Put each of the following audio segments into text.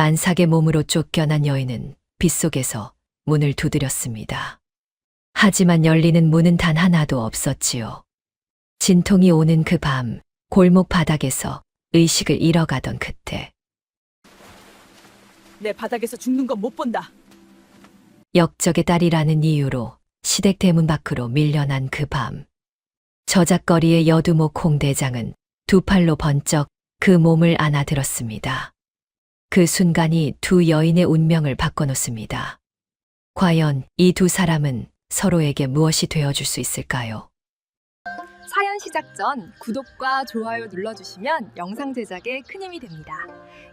만삭의 몸으로 쫓겨난 여인은 빗속에서 문을 두드렸습니다. 하지만 열리는 문은 단 하나도 없었지요. 진통이 오는 그 밤, 골목 바닥에서 의식을 잃어가던 그때 내 바닥에서 죽는 건 못 본다. 역적의 딸이라는 이유로 시댁 대문 밖으로 밀려난 그 밤, 저작거리의 여두목 홍대장은 두 팔로 번쩍 그 몸을 안아들었습니다. 그 순간이 두 여인의 운명을 바꿔놓습니다. 과연 이 두 사람은 서로에게 무엇이 되어줄 수 있을까요? 사연 시작 전 구독과 좋아요 눌러주시면 영상 제작에 큰 힘이 됩니다.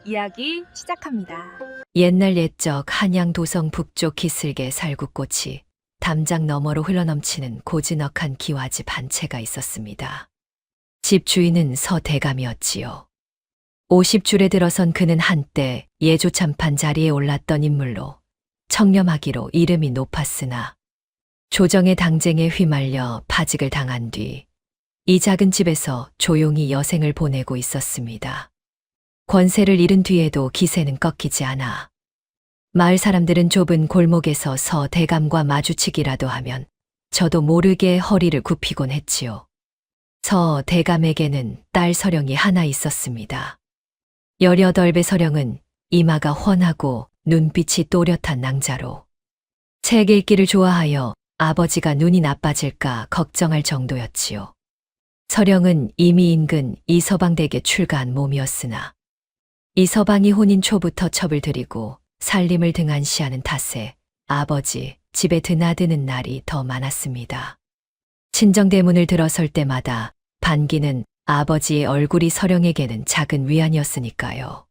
이야기 시작합니다. 옛날 옛적 한양 도성 북쪽 기슭에 살구꽃이 담장 너머로 흘러넘치는 고즈넉한 기와집 한 채가 있었습니다. 집 주인은 서대감이었지요. 50줄에 들어선 그는 한때 예조참판 자리에 올랐던 인물로 청렴하기로 이름이 높았으나 조정의 당쟁에 휘말려 파직을 당한 뒤 이 작은 집에서 조용히 여생을 보내고 있었습니다. 권세를 잃은 뒤에도 기세는 꺾이지 않아 마을 사람들은 좁은 골목에서 서대감과 마주치기라도 하면 저도 모르게 허리를 굽히곤 했지요. 서대감에게는 딸 서령이 하나 있었습니다. 18배 서령은 이마가 훤하고 눈빛이 또렷한 낭자로 책 읽기를 좋아하여 아버지가 눈이 나빠질까 걱정할 정도였지요. 서령은 이미 인근 이서방댁에 출가한 몸이었으나 이서방이 혼인 초부터 첩을 들이고 살림을 등한시하는 탓에 아버지 집에 드나드는 날이 더 많았습니다. 친정대문을 들어설 때마다 반기는 아버지의 얼굴이 서령에게는 작은 위안이었으니까요.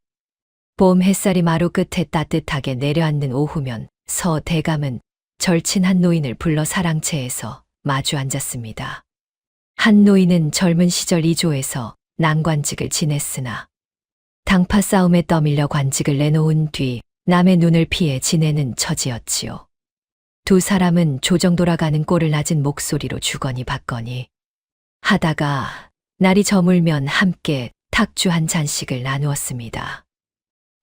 봄 햇살이 마루 끝에 따뜻하게 내려앉는 오후면 서대감은 절친 한 노인을 불러 사랑채에서 마주 앉았습니다. 한 노인은 젊은 시절 이조에서 난관직을 지냈으나 당파 싸움에 떠밀려 관직을 내놓은 뒤 남의 눈을 피해 지내는 처지였지요. 두 사람은 조정 돌아가는 꼴을 낮은 목소리로 주거니 받거니 하다가 날이 저물면 함께 탁주 한 잔씩을 나누었습니다.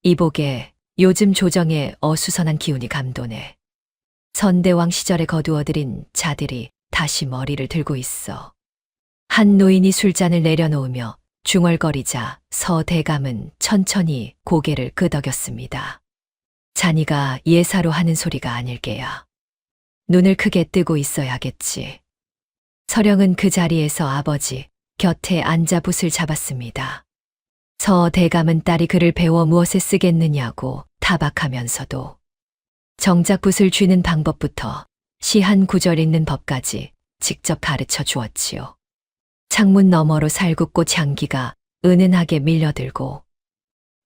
이복에 요즘 조정에 어수선한 기운이 감도네. 선대왕 시절에 거두어들인 자들이 다시 머리를 들고 있어. 한 노인이 술잔을 내려놓으며 중얼거리자 서대감은 천천히 고개를 끄덕였습니다. 자니가 예사로 하는 소리가 아닐게야. 눈을 크게 뜨고 있어야겠지. 서령은 그 자리에서 아버지 곁에 앉아 붓을 잡았습니다. 서대감은 딸이 글을 배워 무엇에 쓰겠느냐고 타박하면서도 정작 붓을 쥐는 방법부터 시 한 구절 읽는 법까지 직접 가르쳐 주었지요. 창문 너머로 살구꽃 향기가 은은하게 밀려들고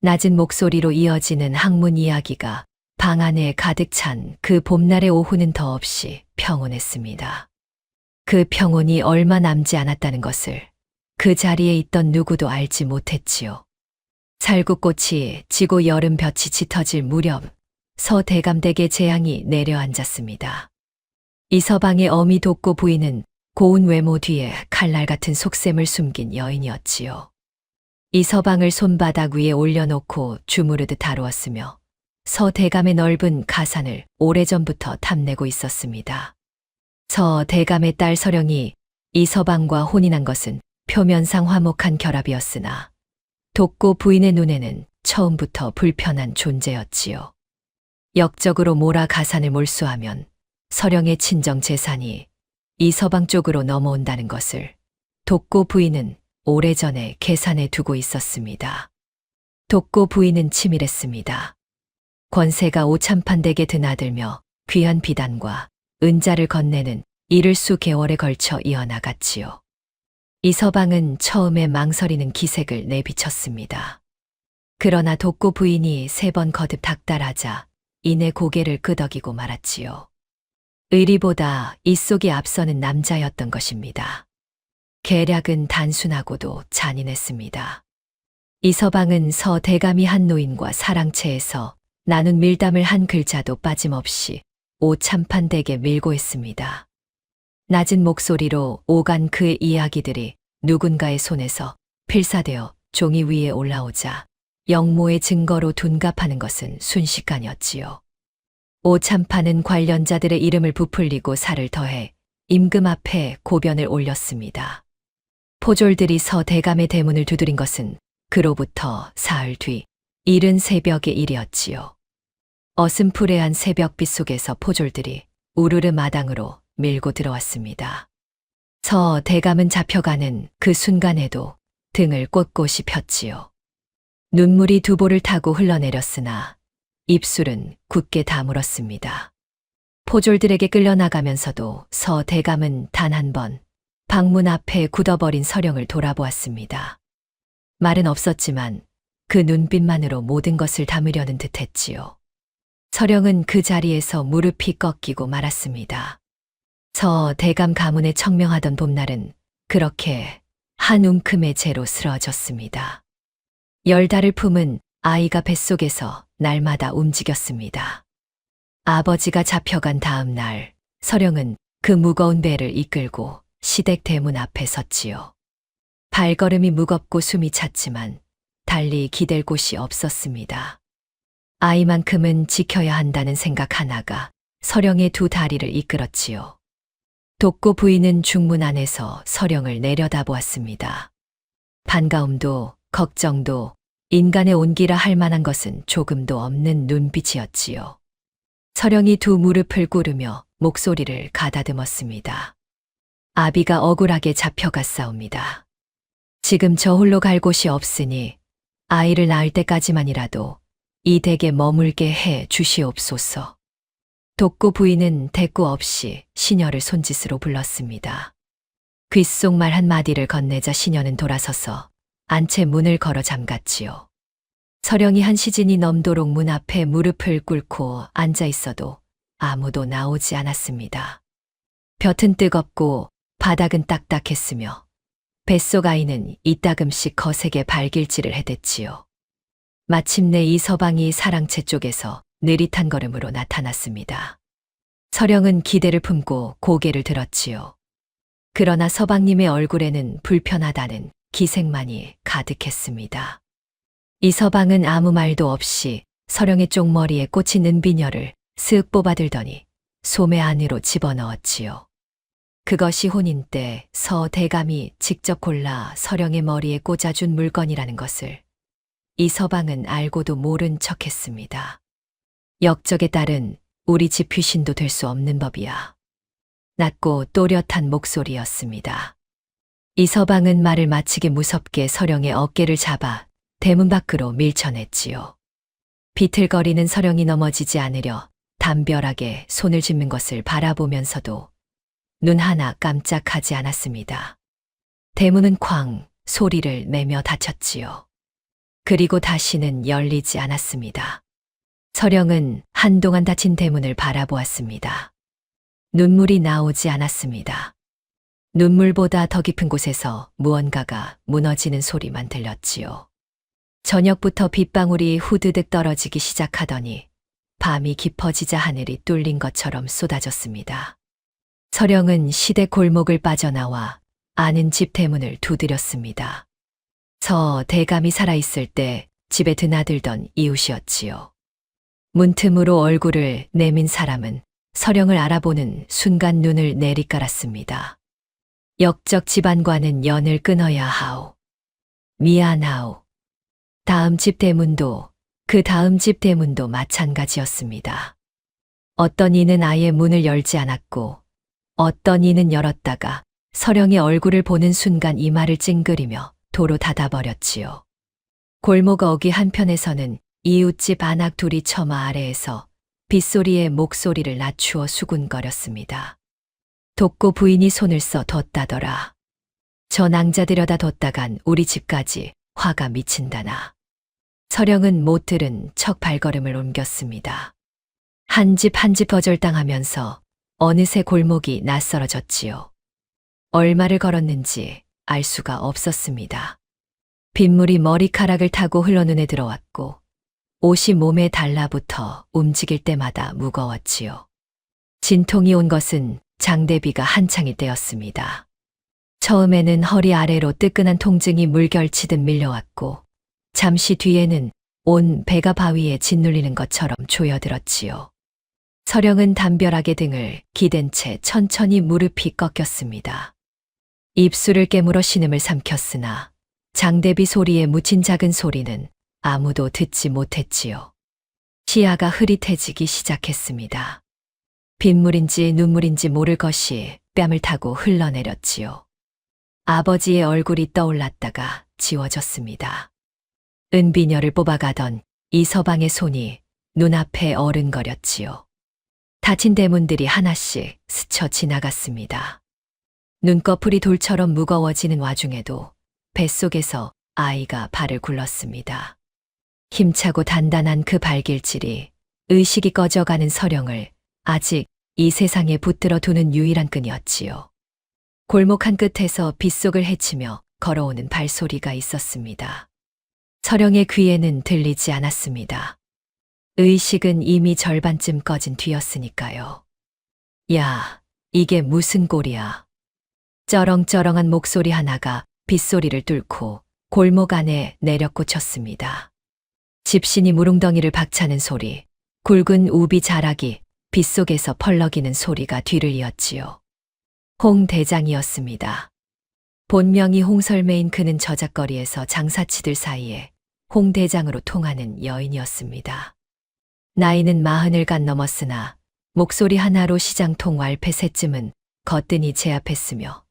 낮은 목소리로 이어지는 학문 이야기가 방 안에 가득 찬 그 봄날의 오후는 더없이 평온했습니다. 그 평온이 얼마 남지 않았다는 것을 그 자리에 있던 누구도 알지 못했지요. 살구꽃이 지고 여름 볕이 짙어질 무렵 서대감댁의 재앙이 내려앉았습니다. 이서방의 어미 돕고 부인은 고운 외모 뒤에 칼날 같은 속셈을 숨긴 여인이었지요. 이서방을 손바닥 위에 올려놓고 주무르듯 다루었으며 서대감의 넓은 가산을 오래전부터 탐내고 있었습니다. 서대감의 딸 서령이 이서방과 혼인한 것은 표면상 화목한 결합이었으나 돕고 부인의 눈에는 처음부터 불편한 존재였지요. 역적으로 몰아 가산을 몰수하면 서령의 친정 재산이 이서방 쪽으로 넘어온다는 것을 돕고 부인은 오래전에 계산해 두고 있었습니다. 돕고 부인은 치밀했습니다. 권세가 오참판댁에 드나들며 귀한 비단과 은자를 건네는 이를 수 개월에 걸쳐 이어나갔지요. 이서방은 처음에 망설이는 기색을 내비쳤습니다. 그러나 돕고 부인이 3번 거듭 닥달하자 이내 고개를 끄덕이고 말았지요. 의리보다 입속이 앞서는 남자였던 것입니다. 계략은 단순하고도 잔인했습니다. 이서방은 서대감이 한 노인과 사랑채에서 나눈 밀담을 한 글자도 빠짐없이 오참판댁에 밀고 했습니다. 낮은 목소리로 오간 그의 이야기들이 누군가의 손에서 필사되어 종이 위에 올라오자 영모의 증거로 둔갑하는 것은 순식간이었지요. 오참파는 관련자들의 이름을 부풀리고 살을 더해 임금 앞에 고변을 올렸습니다. 포졸들이 서대감의 대문을 두드린 것은 그로부터 사흘 뒤 이른 새벽의 일이었지요. 어슴푸레한 새벽빛 속에서 포졸들이 우르르 마당으로 밀고 들어왔습니다. 서대감은 잡혀가는 그 순간에도 등을 꼿꼿이 폈지요. 눈물이 두보를 타고 흘러내렸으나 입술은 굳게 다물었습니다. 포졸들에게 끌려나가면서도 서대감은 단 한 번 방문 앞에 굳어버린 서령을 돌아보았습니다. 말은 없었지만 그 눈빛만으로 모든 것을 담으려는 듯했지요. 서령은 그 자리에서 무릎이 꺾이고 말았습니다. 서대감 가문에 청명하던 봄날은 그렇게 한 움큼의 재로 쓰러졌습니다. 10달을 품은 아이가 뱃속에서 날마다 움직였습니다. 아버지가 잡혀간 다음 날, 서령은 그 무거운 배를 이끌고 시댁 대문 앞에 섰지요. 발걸음이 무겁고 숨이 찼지만 달리 기댈 곳이 없었습니다. 아이만큼은 지켜야 한다는 생각 하나가 서령의 두 다리를 이끌었지요. 독고 부인은 중문 안에서 서령을 내려다보았습니다. 반가움도 걱정도 인간의 온기라 할 만한 것은 조금도 없는 눈빛이었지요. 서령이 두 무릎을 꿇으며 목소리를 가다듬었습니다. 아비가 억울하게 잡혀갔사옵니다. 지금 저 홀로 갈 곳이 없으니 아이를 낳을 때까지만이라도 이 댁에 머물게 해 주시옵소서. 독고 부인은 대꾸 없이 시녀를 손짓으로 불렀습니다. 귓속말 한마디를 건네자 시녀는 돌아서서 안채 문을 걸어 잠갔지요. 서령이 한 시즌이 넘도록 문 앞에 무릎을 꿇고 앉아 있어도 아무도 나오지 않았습니다. 볕은 뜨겁고 바닥은 딱딱했으며 뱃속 아이는 이따금씩 거세게 발길질을 해댔지요. 마침내 이 서방이 사랑채 쪽에서 느릿한 걸음으로 나타났습니다. 서령은 기대를 품고 고개를 들었지요. 그러나 서방님의 얼굴에는 불편하다는 기색만이 가득했습니다. 이 서방은 아무 말도 없이 서령의 쪽머리에 꽂힌 은비녀를 쓱 뽑아들더니 소매 안으로 집어넣었지요. 그것이 혼인 때 서대감이 직접 골라 서령의 머리에 꽂아준 물건이라는 것을 이 서방은 알고도 모른 척했습니다. 역적에 따른 우리 집 귀신도 될 수 없는 법이야. 낮고 또렷한 목소리였습니다. 이 서방은 말을 마치기 무섭게 서령의 어깨를 잡아 대문 밖으로 밀쳐냈지요. 비틀거리는 서령이 넘어지지 않으려 담벼락에 손을 짚는 것을 바라보면서도 눈 하나 깜짝하지 않았습니다. 대문은 쾅 소리를 내며 닫혔지요. 그리고 다시는 열리지 않았습니다. 서령은 한동안 닫힌 대문을 바라보았습니다. 눈물이 나오지 않았습니다. 눈물보다 더 깊은 곳에서 무언가가 무너지는 소리만 들렸지요. 저녁부터 빗방울이 후드득 떨어지기 시작하더니 밤이 깊어지자 하늘이 뚫린 것처럼 쏟아졌습니다. 서령은 시댁 골목을 빠져나와 아는 집 대문을 두드렸습니다. 서대감이 살아있을 때 집에 드나들던 이웃이었지요. 문틈으로 얼굴을 내민 사람은 서령을 알아보는 순간 눈을 내리깔았습니다. 역적 집안과는 연을 끊어야 하오. 미안하오. 다음 집 대문도 그 다음 집 대문도 마찬가지였습니다. 어떤 이는 아예 문을 열지 않았고 어떤 이는 열었다가 서령의 얼굴을 보는 순간 이마를 찡그리며 도로 닫아버렸지요. 골목 어귀 한편에서는 이웃집 안악 둘이 처마 아래에서 빗소리에 목소리를 낮추어 수군거렸습니다. 독고 부인이 손을 써 뒀다더라. 저 낭자 들여다 뒀다간 우리 집까지 화가 미친다나. 서령은 못 들은 척 발걸음을 옮겼습니다. 한 집 한 집 거절당하면서 어느새 골목이 낯설어졌지요. 얼마를 걸었는지 알 수가 없었습니다. 빗물이 머리카락을 타고 흘러 눈에 들어왔고 옷이 몸에 달라붙어 움직일 때마다 무거웠지요. 진통이 온 것은 장대비가 한창일 때였습니다. 처음에는 허리 아래로 뜨끈한 통증이 물결치듯 밀려왔고 잠시 뒤에는 온 배가 바위에 짓눌리는 것처럼 조여들었지요. 서령은 담벼락의 등을 기댄 채 천천히 무릎이 꺾였습니다. 입술을 깨물어 신음을 삼켰으나 장대비 소리에 묻힌 작은 소리는 아무도 듣지 못했지요. 시야가 흐릿해지기 시작했습니다. 빗물인지 눈물인지 모를 것이 뺨을 타고 흘러내렸지요. 아버지의 얼굴이 떠올랐다가 지워졌습니다. 은비녀를 뽑아가던 이서방의 손이 눈앞에 어른거렸지요. 닫힌 대문들이 하나씩 스쳐 지나갔습니다. 눈꺼풀이 돌처럼 무거워지는 와중에도 뱃속에서 아이가 발을 굴렀습니다. 힘차고 단단한 그 발길질이 의식이 꺼져가는 서령을 아직 이 세상에 붙들어 두는 유일한 끈이었지요. 골목 한 끝에서 빗속을 헤치며 걸어오는 발소리가 있었습니다. 서령의 귀에는 들리지 않았습니다. 의식은 이미 절반쯤 꺼진 뒤였으니까요. 야, 이게 무슨 꼴이야. 쩌렁쩌렁한 목소리 하나가 빗소리를 뚫고 골목 안에 내려꽂혔습니다. 집신이 무릉덩이를 박차는 소리, 굵은 우비 자락이 빗속에서 펄럭이는 소리가 뒤를 이었지요. 홍 대장이었습니다. 본명이 홍설매인 그는 저작거리에서 장사치들 사이에 홍 대장으로 통하는 여인이었습니다. 나이는 40을 간 넘었으나 목소리 하나로 시장통 왈패새쯤은 거뜬히 제압했으며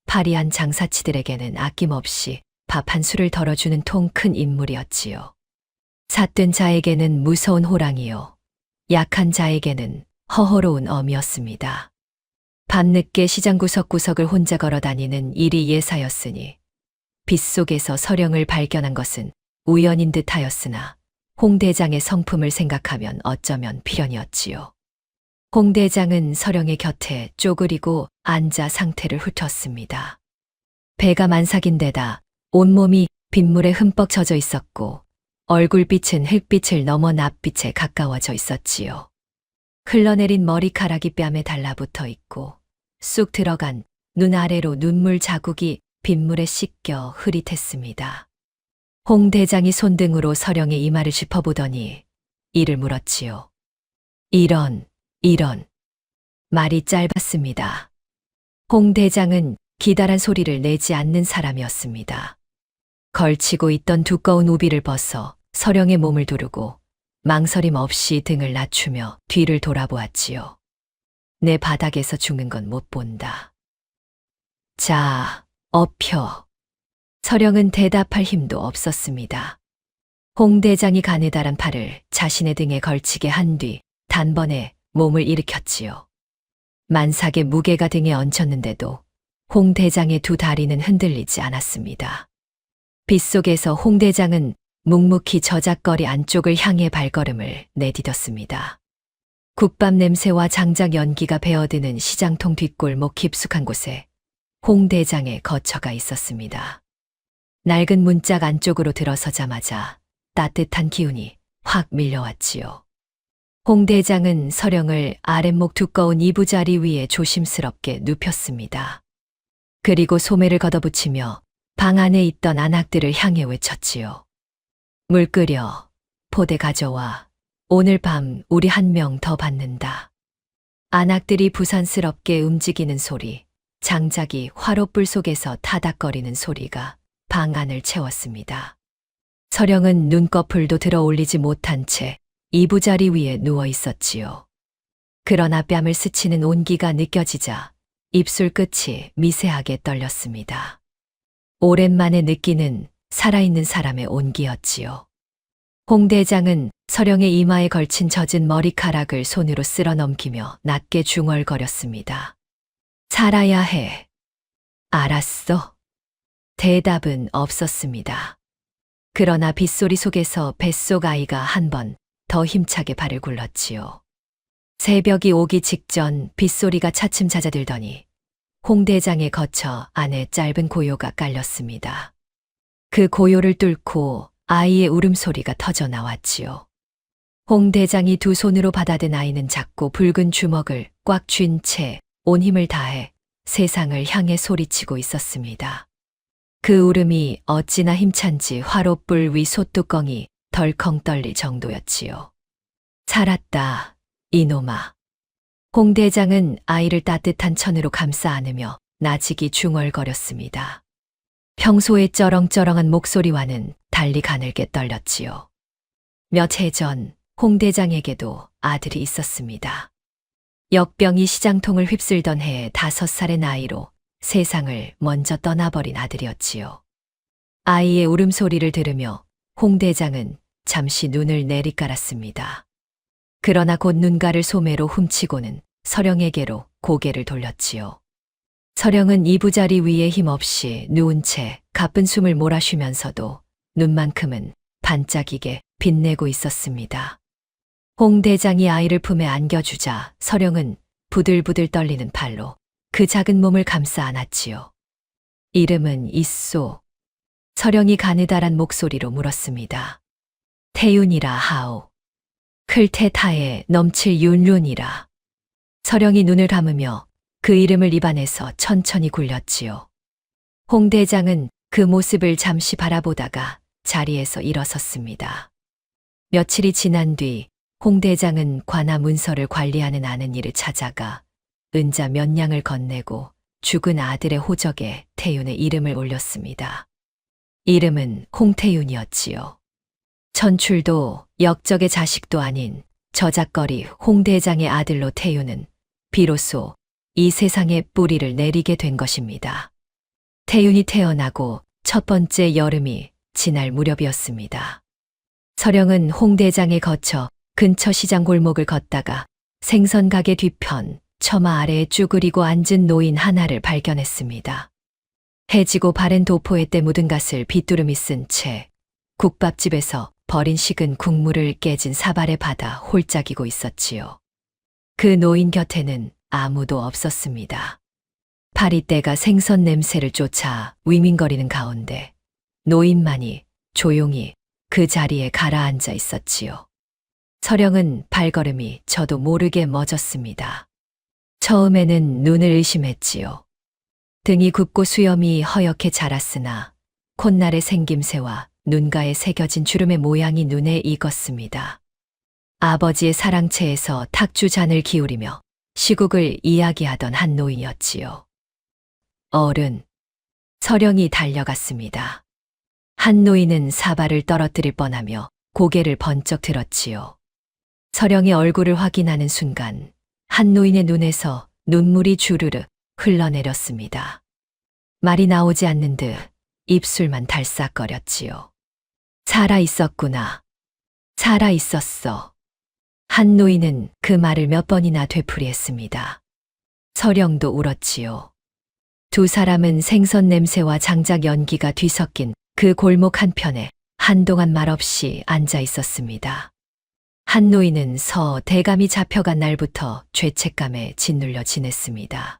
파리한 장사치들에게는 아낌없이 밥 한 술을 덜어주는 통 큰 인물이었지요. 삿된 자에게는 무서운 호랑이요, 약한 자에게는 허허로운 어미였습니다. 밤늦게 시장 구석구석을 혼자 걸어다니는 일이 예사였으니 빗속에서 서령을 발견한 것은 우연인 듯하였으나 홍 대장의 성품을 생각하면 어쩌면 필연이었지요. 홍 대장은 서령의 곁에 쪼그리고 앉아 상태를 훑었습니다. 배가 만삭인 데다 온몸이 빗물에 흠뻑 젖어 있었고 얼굴빛은 흙빛을 넘어 낯빛에 가까워져 있었지요. 흘러내린 머리카락이 뺨에 달라붙어 있고 쑥 들어간 눈 아래로 눈물 자국이 빗물에 씻겨 흐릿했습니다. 홍 대장이 손등으로 서령의 이마를 짚어보더니 이를 물었지요. 이런. 말이 짧았습니다. 홍 대장은 기다란 소리를 내지 않는 사람이었습니다. 걸치고 있던 두꺼운 우비를 벗어 서령의 몸을 두르고 망설임 없이 등을 낮추며 뒤를 돌아보았지요. 내 바닥에서 죽는 건 못 본다. 자, 엎혀. 서령은 대답할 힘도 없었습니다. 홍 대장이 가느다란 팔을 자신의 등에 걸치게 한 뒤 단번에 몸을 일으켰지요. 만삭의 무게가 등에 얹혔는데도 홍 대장의 두 다리는 흔들리지 않았습니다. 빗속에서 홍 대장은 묵묵히 저작거리 안쪽을 향해 발걸음을 내디뎠습니다. 국밥 냄새와 장작 연기가 배어드는 시장통 뒷골목 깊숙한 곳에 홍 대장의 거처가 있었습니다. 낡은 문짝 안쪽으로 들어서자마자 따뜻한 기운이 확 밀려왔지요. 홍 대장은 서령을 아랫목 두꺼운 이부자리 위에 조심스럽게 눕혔습니다. 그리고 소매를 걷어붙이며 방 안에 있던 안악들을 향해 외쳤지요. 물 끓여, 포대 가져와. 오늘 밤 우리 한 명 더 받는다. 안악들이 부산스럽게 움직이는 소리, 장작이 화롯불 속에서 타닥거리는 소리가 방 안을 채웠습니다. 서령은 눈꺼풀도 들어 올리지 못한 채 이부자리 위에 누워 있었지요. 그러나 뺨을 스치는 온기가 느껴지자 입술 끝이 미세하게 떨렸습니다. 오랜만에 느끼는 살아있는 사람의 온기였지요. 홍 대장은 서령의 이마에 걸친 젖은 머리카락을 손으로 쓸어 넘기며 낮게 중얼거렸습니다. 살아야 해. 알았어. 대답은 없었습니다. 그러나 빗소리 속에서 뱃속 아이가 한 번 더 힘차게 발을 굴렀지요. 새벽이 오기 직전 빗소리가 차츰 잦아들더니 홍 대장의 거처 안에 짧은 고요가 깔렸습니다. 그 고요를 뚫고 아이의 울음소리가 터져 나왔지요. 홍 대장이 두 손으로 받아든 아이는 작고 붉은 주먹을 꽉 쥔 채 온 힘을 다해 세상을 향해 소리치고 있었습니다. 그 울음이 어찌나 힘찬지 화롯불 위 솥뚜껑이 덜컹 떨릴 정도였지요. 살았다, 이놈아. 홍 대장은 아이를 따뜻한 천으로 감싸 안으며 나직이 중얼거렸습니다. 평소의 쩌렁쩌렁한 목소리와는 달리 가늘게 떨렸지요. 몇 해 전 홍 대장에게도 아들이 있었습니다. 역병이 시장통을 휩쓸던 해에 5살의 나이로 세상을 먼저 떠나버린 아들이었지요. 아이의 울음소리를 들으며 홍 대장은 잠시 눈을 내리깔았습니다. 그러나 곧 눈가를 소매로 훔치고는 서령에게로 고개를 돌렸지요. 서령은 이부자리 위에 힘없이 누운 채 가쁜 숨을 몰아쉬면서도 눈만큼은 반짝이게 빛내고 있었습니다. 홍 대장이 아이를 품에 안겨주자 서령은 부들부들 떨리는 팔로 그 작은 몸을 감싸 안았지요. 이름은 있소. 서령이 가느다란 목소리로 물었습니다. 태윤이라 하오. 클테타에 넘칠 윤륜이라. 서령이 눈을 감으며 그 이름을 입안에서 천천히 굴렸지요. 홍 대장은 그 모습을 잠시 바라보다가 자리에서 일어섰습니다. 며칠이 지난 뒤 홍 대장은 관아 문서를 관리하는 아는 이를 찾아가 은자 몇 냥을 건네고 죽은 아들의 호적에 태윤의 이름을 올렸습니다. 이름은 홍태윤이었지요. 천출도 역적의 자식도 아닌 저작거리 홍 대장의 아들로 태윤은 비로소 이 세상에 뿌리를 내리게 된 것입니다. 태윤이 태어나고 첫 번째 여름이 지날 무렵이었습니다. 서령은 홍 대장에 거쳐 근처 시장 골목을 걷다가 생선 가게 뒤편 처마 아래에 쭈그리고 앉은 노인 하나를 발견했습니다. 해지고 바랜 도포에 때 묻은 갓을 빗두름이 쓴 채 국밥집에서 버린 식은 국물을 깨진 사발에 받아 홀짝이고 있었지요. 그 노인 곁에는 아무도 없었습니다. 파리떼가 생선 냄새를 쫓아 위민거리는 가운데 노인만이 조용히 그 자리에 가라앉아 있었지요. 서령은 발걸음이 저도 모르게 멎었습니다. 처음에는 눈을 의심했지요. 등이 굽고 수염이 허옇게 자랐으나 콧날의 생김새와 눈가에 새겨진 주름의 모양이 눈에 익었습니다. 아버지의 사랑채에서 탁주 잔을 기울이며 시국을 이야기하던 한 노인이었지요. 어른. 서령이 달려갔습니다. 한 노인은 사발을 떨어뜨릴 뻔하며 고개를 번쩍 들었지요. 서령의 얼굴을 확인하는 순간 한 노인의 눈에서 눈물이 주르르 흘러내렸습니다. 말이 나오지 않는 듯 입술만 달싹거렸지요. 살아 있었구나. 살아 있었어. 한 노인은 그 말을 몇 번이나 되풀이했습니다. 서령도 울었지요. 두 사람은 생선 냄새와 장작 연기가 뒤섞인 그 골목 한편에 한동안 말없이 앉아 있었습니다. 한 노인은 대감이 잡혀간 날부터 죄책감에 짓눌려 지냈습니다.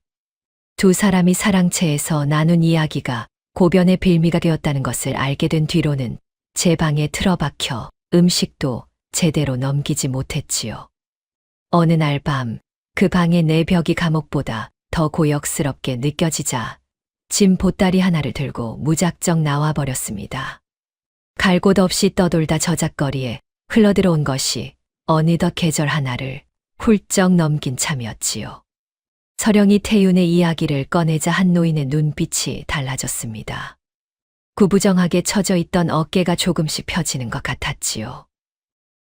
두 사람이 사랑채에서 나눈 이야기가 고변의 빌미가 되었다는 것을 알게 된 뒤로는 제 방에 틀어박혀 음식도 제대로 넘기지 못했지요. 어느 날 밤 그 방의 내 벽이 감옥보다 더 고역스럽게 느껴지자 짐 보따리 하나를 들고 무작정 나와버렸습니다. 갈 곳 없이 떠돌다 저작거리에 흘러들어온 것이 어느덧 계절 하나를 훌쩍 넘긴 참이었지요. 서령이 태윤의 이야기를 꺼내자 한 노인의 눈빛이 달라졌습니다. 구부정하게 처져 있던 어깨가 조금씩 펴지는 것 같았지요.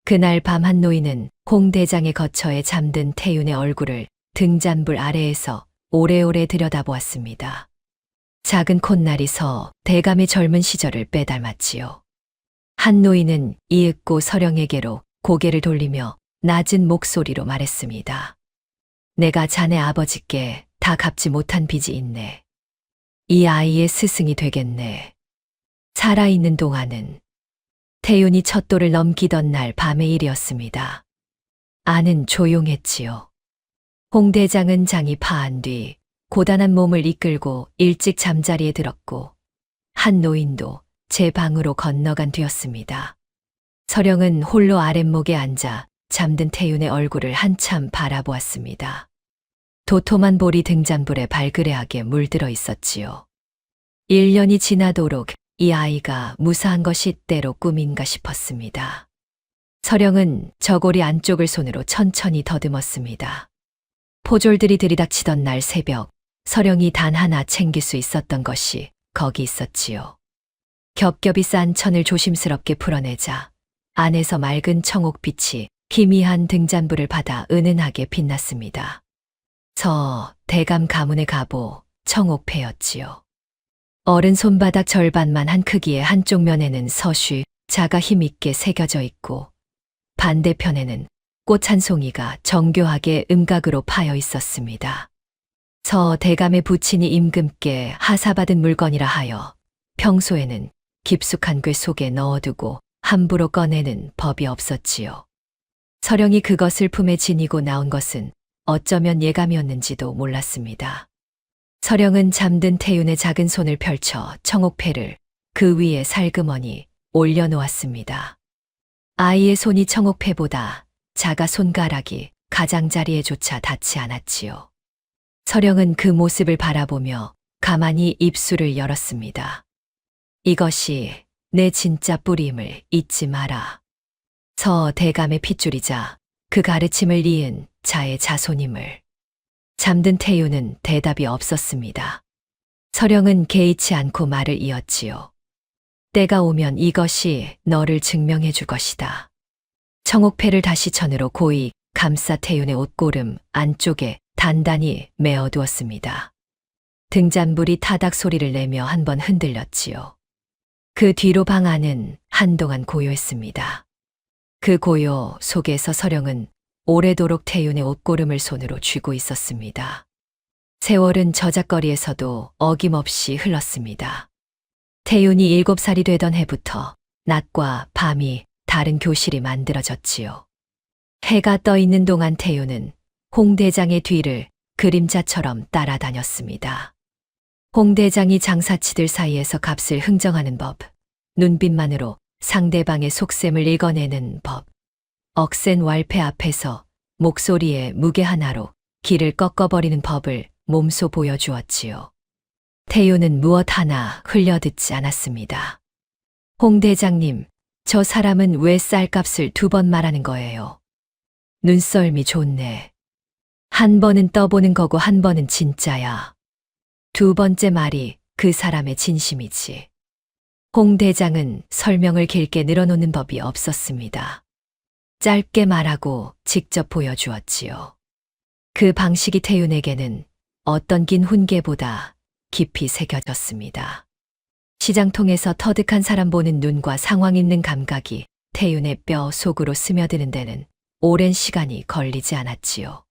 그날 밤 한 노인은 홍 대장의 거처에 잠든 태윤의 얼굴을 등잔불 아래에서 오래오래 들여다보았습니다. 작은 콧날이 대감의 젊은 시절을 빼닮았지요. 한 노인은 이윽고 서령에게로 고개를 돌리며 낮은 목소리로 말했습니다. 내가 자네 아버지께 다 갚지 못한 빚이 있네. 이 아이의 스승이 되겠네. 살아있는 동안은. 태윤이 첫 돌을 넘기던 날 밤의 일이었습니다. 안은 조용했지요. 홍 대장은 장이 파한 뒤 고단한 몸을 이끌고 일찍 잠자리에 들었고 한 노인도 제 방으로 건너간 뒤였습니다. 서령은 홀로 아랫목에 앉아 잠든 태윤의 얼굴을 한참 바라보았습니다. 도톰한 볼이 등잔불에 발그레하게 물들어 있었지요. 1년이 지나도록 이 아이가 무사한 것이 때로 꿈인가 싶었습니다. 서령은 저고리 안쪽을 손으로 천천히 더듬었습니다. 포졸들이 들이닥치던 날 새벽, 서령이 단 하나 챙길 수 있었던 것이 거기 있었지요. 겹겹이 싼 천을 조심스럽게 풀어내자 안에서 맑은 청옥빛이 희미한 등잔불을 받아 은은하게 빛났습니다. 대감 가문의 갑오 청옥패였지요. 어른 손바닥 절반만 한 크기의 한쪽 면에는 서쉬 자가 힘있게 새겨져 있고 반대편에는 꽃 한 송이가 정교하게 음각으로 파여 있었습니다. 대감의 부친이 임금께 하사받은 물건이라 하여 평소에는 깊숙한 궤 속에 넣어두고 함부로 꺼내는 법이 없었지요. 서령이 그것을 품에 지니고 나온 것은 어쩌면 예감이었는지도 몰랐습니다. 서령은 잠든 태윤의 작은 손을 펼쳐 청옥패를 그 위에 살그머니 올려놓았습니다. 아이의 손이 청옥패보다 작아 손가락이 가장자리에조차 닿지 않았지요. 서령은 그 모습을 바라보며 가만히 입술을 열었습니다. 이것이 내 진짜 뿌림을 잊지 마라. 대감의 핏줄이자 그 가르침을 이은 자의 자손임을. 잠든 태유는 대답이 없었습니다. 서령은 개의치 않고 말을 이었지요. 때가 오면 이것이 너를 증명해 줄 것이다. 청옥패를 다시 천으로 고이 감싸 태윤의 옷고름 안쪽에 단단히 메어두었습니다. 등잔불이 타닥 소리를 내며 한번 흔들렸지요. 그 뒤로 방 안은 한동안 고요했습니다. 그 고요 속에서 서령은 오래도록 태윤의 옷고름을 손으로 쥐고 있었습니다. 세월은 저작거리에서도 어김없이 흘렀습니다. 태윤이 7살이 되던 해부터 낮과 밤이 다른 교실이 만들어졌지요. 해가 떠 있는 동안 태윤은 홍 대장의 뒤를 그림자처럼 따라다녔습니다. 홍 대장이 장사치들 사이에서 값을 흥정하는 법, 눈빛만으로 상대방의 속셈을 읽어내는 법, 억센 왈패 앞에서 목소리에 무게 하나로 길을 꺾어버리는 법을 몸소 보여주었지요. 태윤은 무엇 하나 흘려듣지 않았습니다. 홍 대장님, 저 사람은 왜 쌀값을 2번 말하는 거예요? 눈썰미 좋네. 한 번은 떠보는 거고 한 번은 진짜야. 2번째 말이 그 사람의 진심이지. 홍 대장은 설명을 길게 늘어놓는 법이 없었습니다. 짧게 말하고 직접 보여주었지요. 그 방식이 태윤에게는 어떤 긴 훈계보다 깊이 새겨졌습니다. 시장통에서 터득한 사람 보는 눈과 상황 있는 감각이 태윤의 뼈 속으로 스며드는 데는 오랜 시간이 걸리지 않았지요.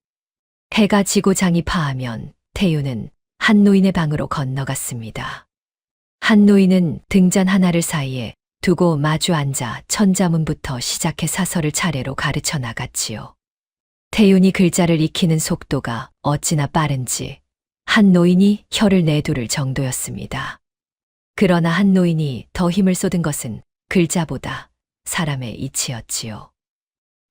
해가 지고 장이 파하면 태윤은 한 노인의 방으로 건너갔습니다. 한 노인은 등잔 하나를 사이에 두고 마주 앉아 천자문부터 시작해 사설을 차례로 가르쳐 나갔지요. 태윤이 글자를 익히는 속도가 어찌나 빠른지 한 노인이 혀를 내두를 정도였습니다. 그러나 한 노인이 더 힘을 쏟은 것은 글자보다 사람의 이치였지요.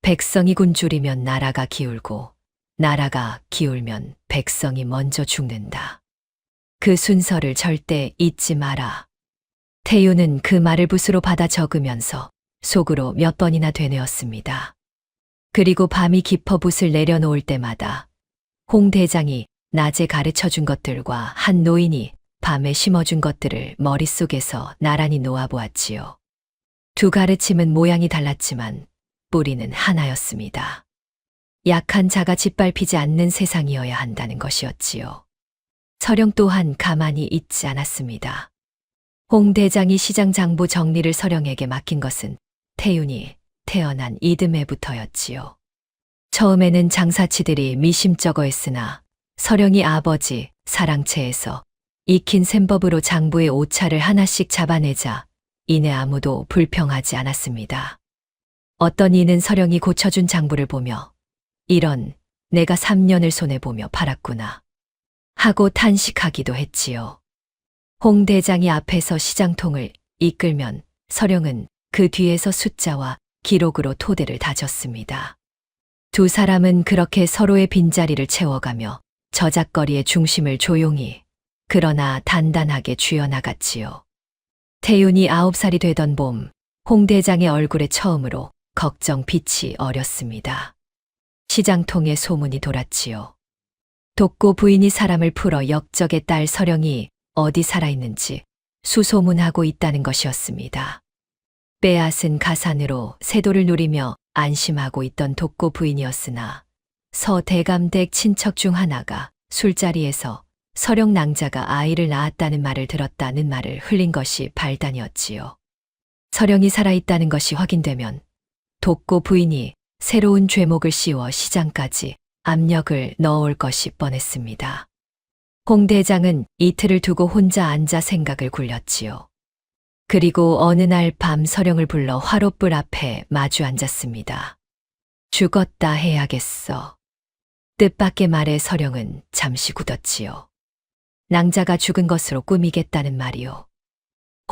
백성이 굶주리면 나라가 기울고 나라가 기울면 백성이 먼저 죽는다. 그 순서를 절대 잊지 마라. 태윤은 그 말을 붓으로 받아 적으면서 속으로 몇 번이나 되뇌었습니다. 그리고 밤이 깊어 붓을 내려놓을 때마다 홍 대장이 낮에 가르쳐준 것들과 한 노인이 밤에 심어준 것들을 머릿속에서 나란히 놓아보았지요. 두 가르침은 모양이 달랐지만 뿌리는 하나였습니다. 약한 자가 짓밟히지 않는 세상이어야 한다는 것이었지요. 서령 또한 가만히 있지 않았습니다. 홍 대장이 시장 장부 정리를 서령에게 맡긴 것은 태윤이 태어난 이듬해부터였지요. 처음에는 장사치들이 미심쩍어했으나 서령이 아버지 사랑채에서 익힌 셈법으로 장부의 오차를 하나씩 잡아내자 이내 아무도 불평하지 않았습니다. 어떤 이는 서령이 고쳐준 장부를 보며 이런 내가 3년을 손해보며 팔았구나 하고 탄식하기도 했지요. 홍 대장이 앞에서 시장통을 이끌면 서령은 그 뒤에서 숫자와 기록으로 토대를 다졌습니다. 두 사람은 그렇게 서로의 빈자리를 채워가며 저작거리의 중심을 조용히 그러나 단단하게 쥐어나갔지요. 태윤이 9살이 되던 봄, 홍 대장의 얼굴에 처음으로 걱정빛이 어렸습니다. 시장통에 소문이 돌았지요. 독고 부인이 사람을 풀어 역적의 딸 서령이 어디 살아있는지 수소문하고 있다는 것이었습니다. 빼앗은 가산으로 세도를 누리며 안심하고 있던 독고 부인이었으나 서 대감댁 친척 중 하나가 술자리에서 서령 낭자가 아이를 낳았다는 말을 들었다는 말을 흘린 것이 발단이었지요. 서령이 살아있다는 것이 확인되면 독고 부인이 새로운 죄목을 씌워 시장까지 압력을 넣어올 것이 뻔했습니다. 홍 대장은 이틀을 두고 혼자 앉아 생각을 굴렸지요. 그리고 어느 날 밤 서령을 불러 화롯불 앞에 마주 앉았습니다. 죽었다 해야겠어. 뜻밖의 말에 서령은 잠시 굳었지요. 낭자가 죽은 것으로 꾸미겠다는 말이요.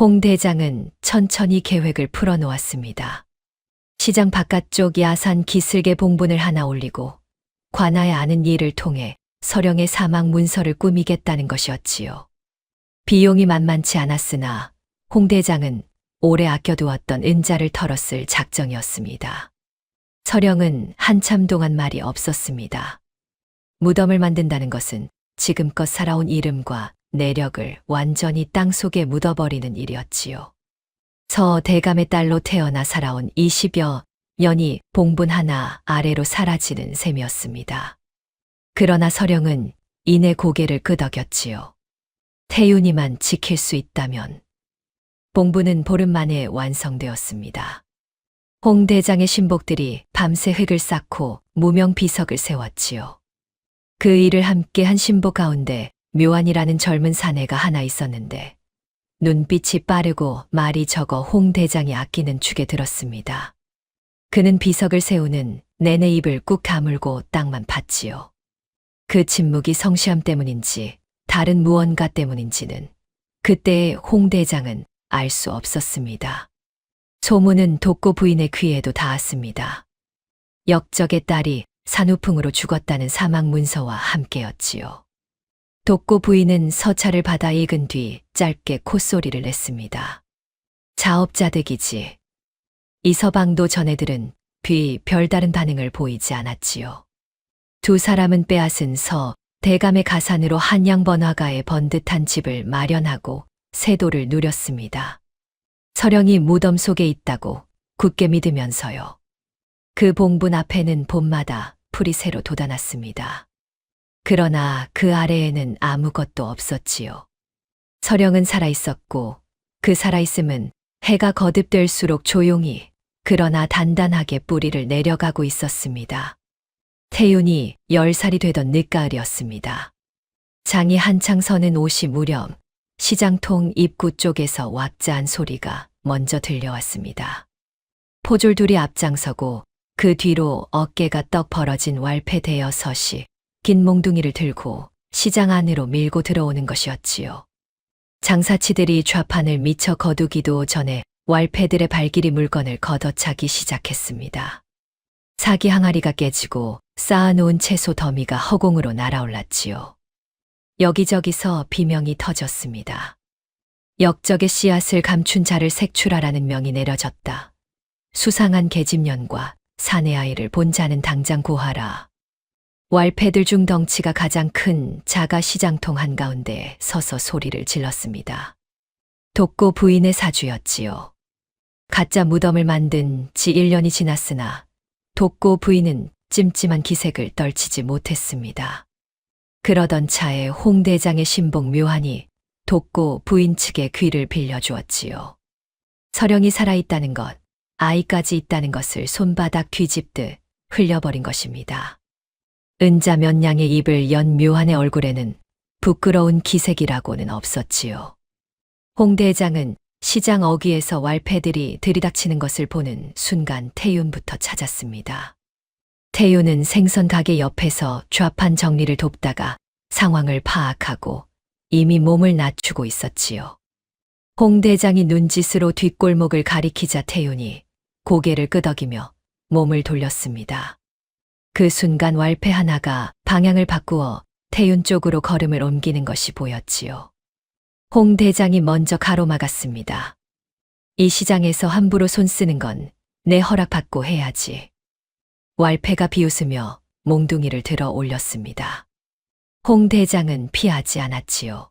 홍 대장은 천천히 계획을 풀어놓았습니다. 시장 바깥쪽 야산 기슭에 봉분을 하나 올리고 관아에 아는 이를 통해 서령의 사망 문서를 꾸미겠다는 것이었지요. 비용이 만만치 않았으나 홍 대장은 오래 아껴두었던 은자를 털었을 작정이었습니다. 서령은 한참 동안 말이 없었습니다. 무덤을 만든다는 것은 지금껏 살아온 이름과 내력을 완전히 땅속에 묻어버리는 일이었지요. 서 대감의 딸로 태어나 살아온 20여 년이 봉분 하나 아래로 사라지는 셈이었습니다. 그러나 서령은 이내 고개를 끄덕였지요. 태윤이만 지킬 수 있다면. 봉분은 보름 만에 완성되었습니다. 홍 대장의 신복들이 밤새 흙을 쌓고 무명 비석을 세웠지요. 그 일을 함께 한 신복 가운데 묘안이라는 젊은 사내가 하나 있었는데 눈빛이 빠르고 말이 적어 홍 대장이 아끼는 축에 들었습니다. 그는 비석을 세우는 내내 입을 꾹 다물고 땅만 봤지요. 그 침묵이 성시함 때문인지 다른 무언가 때문인지는 그때의 홍 대장은 알 수 없었습니다. 소문은 독고 부인의 귀에도 닿았습니다. 역적의 딸이 산후풍으로 죽었다는 사망 문서와 함께였지요. 독고 부인은 서찰을 받아 읽은 뒤 짧게 콧소리를 냈습니다. 자업자득이지. 이 서방도 전해들은 별다른 반응을 보이지 않았지요. 두 사람은 빼앗은 서 대감의 가산으로 한양 번화가에 번듯한 집을 마련하고 세도를 누렸습니다. 서령이 무덤 속에 있다고 굳게 믿으면서요. 그 봉분 앞에는 봄마다 풀이 새로 돋아났습니다. 그러나 그 아래에는 아무것도 없었지요. 서령은 살아있었고 그 살아있음은 해가 거듭될수록 조용히 그러나 단단하게 뿌리를 내려가고 있었습니다. 태윤이 10살이 되던 늦가을이었습니다. 장이 한창 서는 오시 무렵 시장통 입구 쪽에서 왁자한 소리가 먼저 들려왔습니다. 포졸 둘이 앞장서고 그 뒤로 어깨가 떡 벌어진 왈패 대여 서시 긴 몽둥이를 들고 시장 안으로 밀고 들어오는 것이었지요. 장사치들이 좌판을 미처 거두기도 전에 왈패들의 발길이 물건을 걷어차기 시작했습니다. 사기 항아리가 깨지고 쌓아놓은 채소 더미가 허공으로 날아올랐지요. 여기저기서 비명이 터졌습니다. 역적의 씨앗을 감춘 자를 색출하라는 명이 내려졌다. 수상한 계집년과 사내 아이를 본 자는 당장 고하라. 왈패들 중 덩치가 가장 큰 자가 시장통 한가운데 서서 소리를 질렀습니다. 독고 부인의 사주였지요. 가짜 무덤을 만든 지 1년이 지났으나 독고 부인은 찜찜한 기색을 떨치지 못했습니다. 그러던 차에 홍 대장의 신복 묘한이 독고 부인 측의 귀를 빌려주었지요. 서령이 살아있다는 것, 아이까지 있다는 것을 손바닥 뒤집듯 흘려버린 것입니다. 은자 몇 냥의 입을 연 묘한의 얼굴에는 부끄러운 기색이라고는 없었지요. 홍 대장은 시장 어귀에서 왈패들이 들이닥치는 것을 보는 순간 태윤부터 찾았습니다. 태윤은 생선 가게 옆에서 좌판 정리를 돕다가 상황을 파악하고 이미 몸을 낮추고 있었지요. 홍 대장이 눈짓으로 뒷골목을 가리키자 태윤이 고개를 끄덕이며 몸을 돌렸습니다. 그 순간 왈패 하나가 방향을 바꾸어 태윤 쪽으로 걸음을 옮기는 것이 보였지요. 홍 대장이 먼저 가로막았습니다. 이 시장에서 함부로 손 쓰는 건 내 허락받고 해야지. 왈패가 비웃으며 몽둥이를 들어 올렸습니다. 홍 대장은 피하지 않았지요.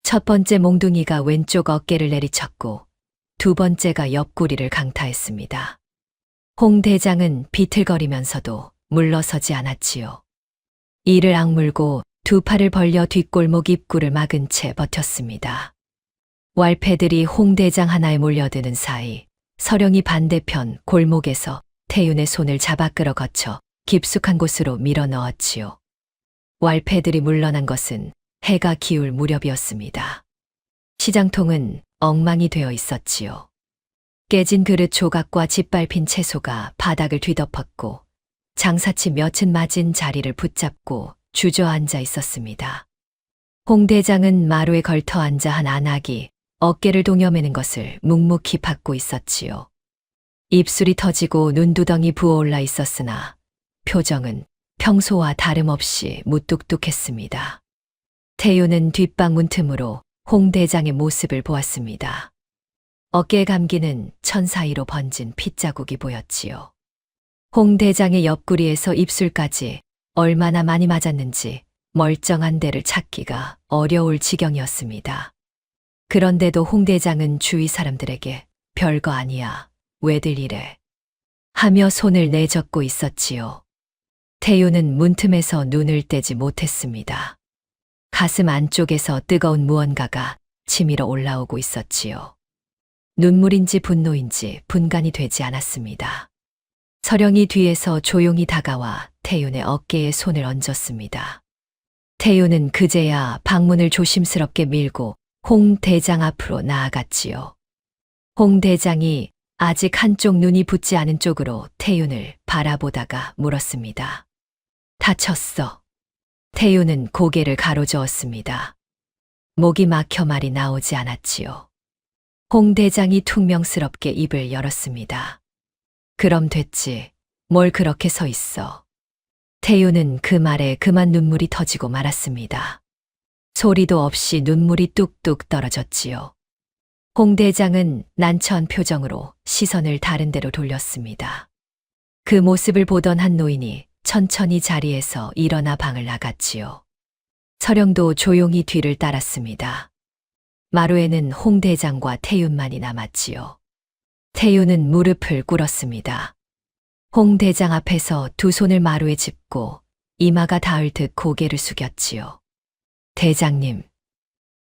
첫 번째 몽둥이가 왼쪽 어깨를 내리쳤고 두 번째가 옆구리를 강타했습니다. 홍 대장은 비틀거리면서도 물러서지 않았지요. 이를 악물고 두 팔을 벌려 뒷골목 입구를 막은 채 버텼습니다. 왈패들이 홍 대장 하나에 몰려드는 사이 서령이 반대편 골목에서 태윤의 손을 잡아 끌어 거쳐 깊숙한 곳으로 밀어 넣었지요. 왈패들이 물러난 것은 해가 기울 무렵이었습니다. 시장통은 엉망이 되어 있었지요. 깨진 그릇 조각과 짓밟힌 채소가 바닥을 뒤덮었고 장사치 몇은 맞은 자리를 붙잡고 주저앉아 있었습니다. 홍 대장은 마루에 걸터 앉아 한 안악이 어깨를 동여매는 것을 묵묵히 받고 있었지요. 입술이 터지고 눈두덩이 부어올라 있었으나 표정은 평소와 다름없이 무뚝뚝했습니다. 태윤은 뒷방 문틈으로 홍 대장의 모습을 보았습니다. 어깨에 감기는 천 사이로 번진 핏자국이 보였지요. 홍 대장의 옆구리에서 입술까지 얼마나 많이 맞았는지 멀쩡한 데를 찾기가 어려울 지경이었습니다. 그런데도 홍 대장은 주위 사람들에게 별거 아니야, 왜들 이래? 하며 손을 내젓고 있었지요. 태윤은 문틈에서 눈을 떼지 못했습니다. 가슴 안쪽에서 뜨거운 무언가가 치밀어 올라오고 있었지요. 눈물인지 분노인지 분간이 되지 않았습니다. 서령이 뒤에서 조용히 다가와 태윤의 어깨에 손을 얹었습니다. 태윤은 그제야 방문을 조심스럽게 밀고 홍 대장 앞으로 나아갔지요. 홍 대장이 아직 한쪽 눈이 붙지 않은 쪽으로 태윤을 바라보다가 물었습니다. 다쳤어. 태윤은 고개를 가로저었습니다. 목이 막혀 말이 나오지 않았지요. 홍 대장이 퉁명스럽게 입을 열었습니다. 그럼 됐지. 뭘 그렇게 서 있어. 태윤은 그 말에 그만 눈물이 터지고 말았습니다. 소리도 없이 눈물이 뚝뚝 떨어졌지요. 홍 대장은 난처한 표정으로 시선을 다른 데로 돌렸습니다. 그 모습을 보던 한 노인이 천천히 자리에서 일어나 방을 나갔지요. 서령도 조용히 뒤를 따랐습니다. 마루에는 홍 대장과 태윤만이 남았지요. 태윤은 무릎을 꿇었습니다. 홍 대장 앞에서 두 손을 마루에 짚고 이마가 닿을 듯 고개를 숙였지요. 대장님.